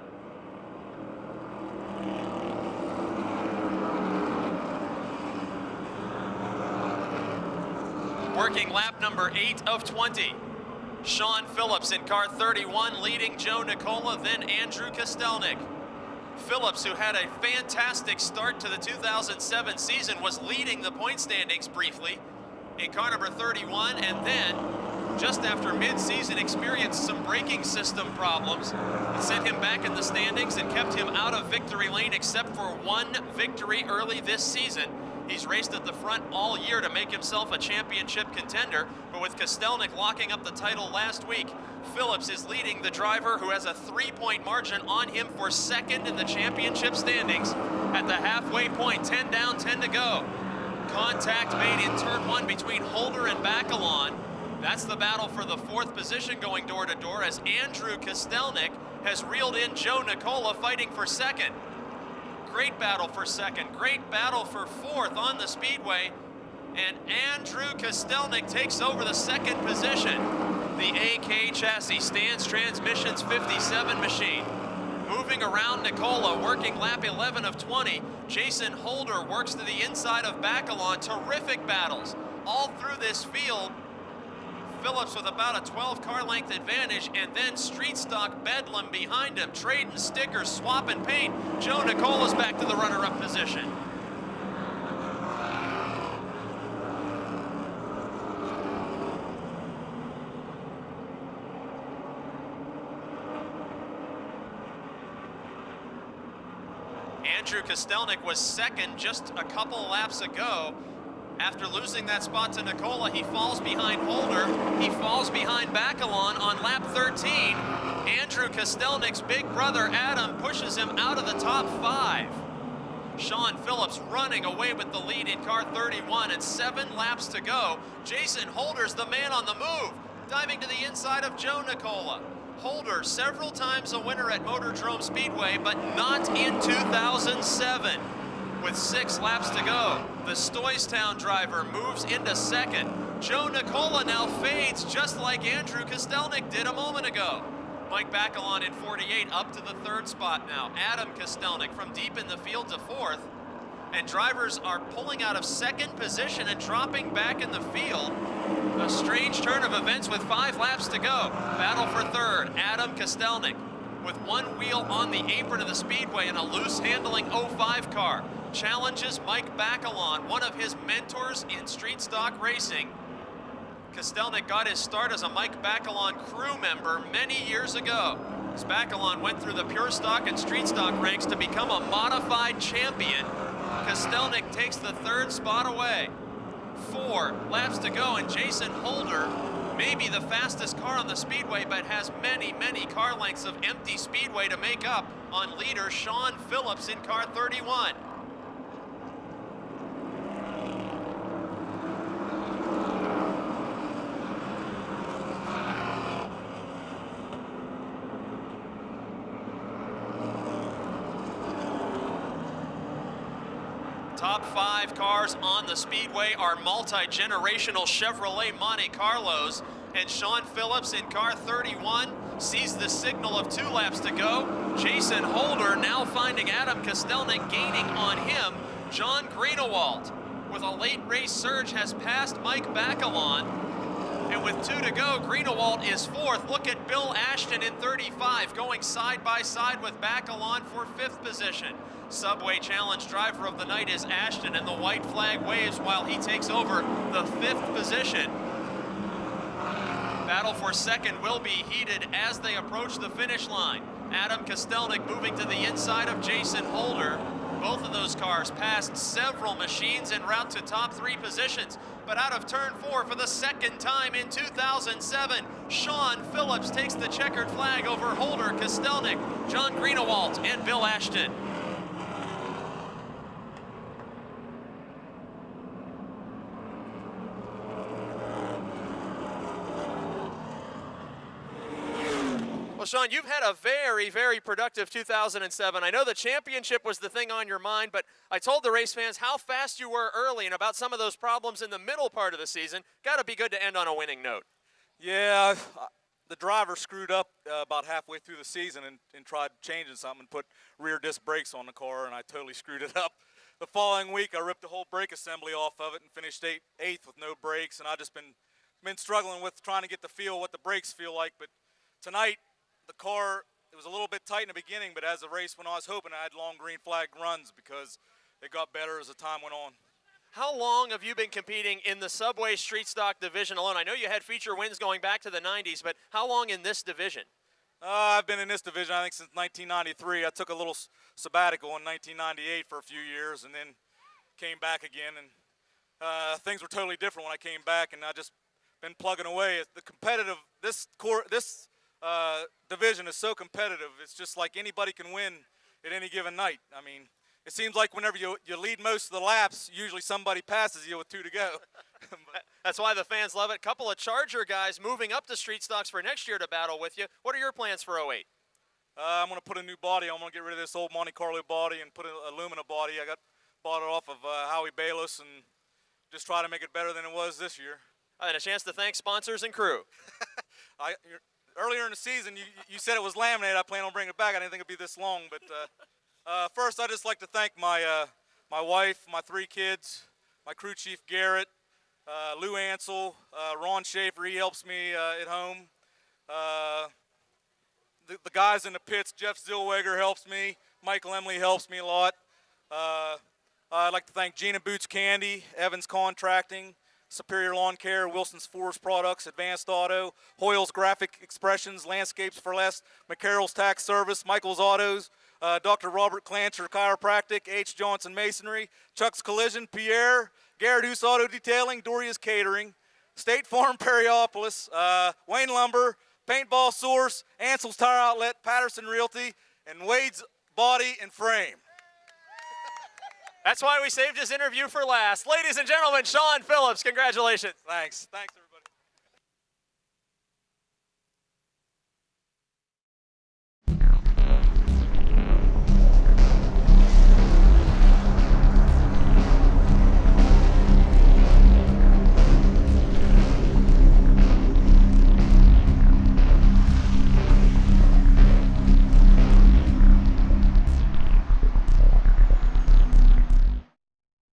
Working lap number 8 of 20. Sean Phillips in car 31 leading Joe Nicola, then Andrew Kostelnik. Phillips, who had a fantastic start to the 2007 season, was leading the point standings briefly in car number 31, and then just after mid-season experienced some braking system problems. It sent him back in the standings and kept him out of victory lane except for 1 victory early this season. He's raced at the front all year to make himself a championship contender, but with Kostelnik locking up the title last week, Phillips is leading the driver who has a 3-point margin on him for second in the championship standings. At the halfway point, 10 down, 10 to go. Contact made in turn 1 between Holder and Bacalon. That's the battle for the 4th position going door to door as Andrew Kostelnik has reeled in Joe Nicola fighting for second. Great battle for second, great battle for 4th on the speedway, and Andrew Kostelnik takes over the 2nd position. The AK chassis stands Transmissions 57 machine. Moving around Nicola, working lap 11 of 20. Jason Holder works to the inside of Bacalon. Terrific battles all through this field. Phillips with about a 12 car length advantage, and then street stock bedlam behind him, trading stickers, swapping paint. Joe Nicola's back to the runner-up position. Andrew Kostelnik was second just a couple laps ago. After losing that spot to Nicola, he falls behind Holder. He falls behind Bacalon on lap 13. Andrew Kostelnik's big brother, Adam, pushes him out of the top 5. Sean Phillips running away with the lead in car 31 and 7 laps to go. Jason Holder's the man on the move, diving to the inside of Joe Nicola. Holder, several times a winner at Motordrome Speedway, but not in 2007. With 6 laps to go, the Stoystown driver moves into second. Joe Nicola now fades just like Andrew Kostelnik did a moment ago. Mike Bacalon in 48 up to the 3rd spot now. Adam Kostelnik from deep in the field to 4th. and drivers are pulling out of second position and dropping back in the field. A strange turn of events with 5 laps to go. Battle for third, Adam Kostelnik with one wheel on the apron of the Speedway in a loose handling 05 car. Challenges Mike Bacalon, one of his mentors in street stock racing. Kostelnik got his start as a Mike Bacalon crew member many years ago. As Bacalon went through the pure stock and street stock ranks to become a modified champion, Kostelnik takes the 3rd spot away. 4 laps to go, and Jason Holder may be the fastest car on the Speedway, but has many, many car lengths of empty Speedway to make up on leader Sean Phillips in car 31. Top 5 cars on the Speedway are multi-generational Chevrolet Monte Carlos, and Sean Phillips in car 31 sees the signal of 2 laps to go. Jason Holder now finding Adam Kostelnik, gaining on him. John Greenawalt with a late race surge has passed Mike Bacalon, and with 2 to go, Greenawalt is 4th. Look at Bill Ashton in 35, going side by side with Bacalon for 5th position. Subway Challenge driver of the night is Ashton, and the white flag waves while he takes over the 5th position. Battle for second will be heated as they approach the finish line. Adam Kostelnik moving to the inside of Jason Holder. Both of those cars passed several machines en route to top 3 positions, but out of turn 4 for the 2nd time in 2007, Sean Phillips takes the checkered flag over Holder, Kostelnik, John Greenawalt, and Bill Ashton. Well, Sean, you've had a very, very productive 2007. I know the championship was the thing on your mind, but I told the race fans how fast you were early and about some of those problems in the middle part of the season. Got to be good to end on a winning note. Yeah, the driver screwed up about halfway through the season and tried changing something and put rear disc brakes on the car, and I totally screwed it up. The following week, I ripped the whole brake assembly off of it and finished 8th with no brakes, and I've just been struggling with trying to get the feel what the brakes feel like. But tonight, the car, it was a little bit tight in the beginning, but as the race went on, I was hoping I had long green flag runs because it got better as the time went on. How long have you been competing in the Subway Street Stock division alone? I know you had feature wins going back to the 90s, but how long in this division? I've been in this division, I think, since 1993. I took a little sabbatical in 1998 for a few years and then came back again. And things were totally different when I came back, and I just been plugging away. The competitive, this division is so competitive. It's just like anybody can win at any given night. I mean, it seems like whenever you lead most of the laps, usually somebody passes you with 2 to go. That's why the fans love it. Couple of Charger guys moving up to street stocks for next year to battle with you. What are your plans for 08? I'm going to put a new body. I'm going to get rid of this old Monte Carlo body and put an aluminum body. I bought it off of Howie Bayless and just try to make it better than it was this year. And a chance to thank sponsors and crew. Earlier in the season, you said it was laminated. I plan on bringing it back. I didn't think it'd be this long. But first, I'd just like to thank my wife, my 3 kids, my crew chief Garrett, Lou Ansel, Ron Schaefer. He helps me at home. The guys in the pits, Jeff Zillweger helps me. Mike Laemmle helps me a lot. I'd like to thank Gina Boots Candy, Evans Contracting, Superior Lawn Care, Wilson's Forest Products, Advanced Auto, Hoyle's Graphic Expressions, Landscapes for Less, McCarroll's Tax Service, Michael's Autos, Dr. Robert Clancher Chiropractic, H. Johnson Masonry, Chuck's Collision, Pierre, Garrett Hoos Auto Detailing, Doria's Catering, State Farm Periopolis, Wayne Lumber, Paintball Source, Ansel's Tire Outlet, Patterson Realty, and Wade's Body and Frame. That's why we saved his interview for last. Ladies and gentlemen, Sean Phillips, congratulations. Thanks. Thanks, everybody.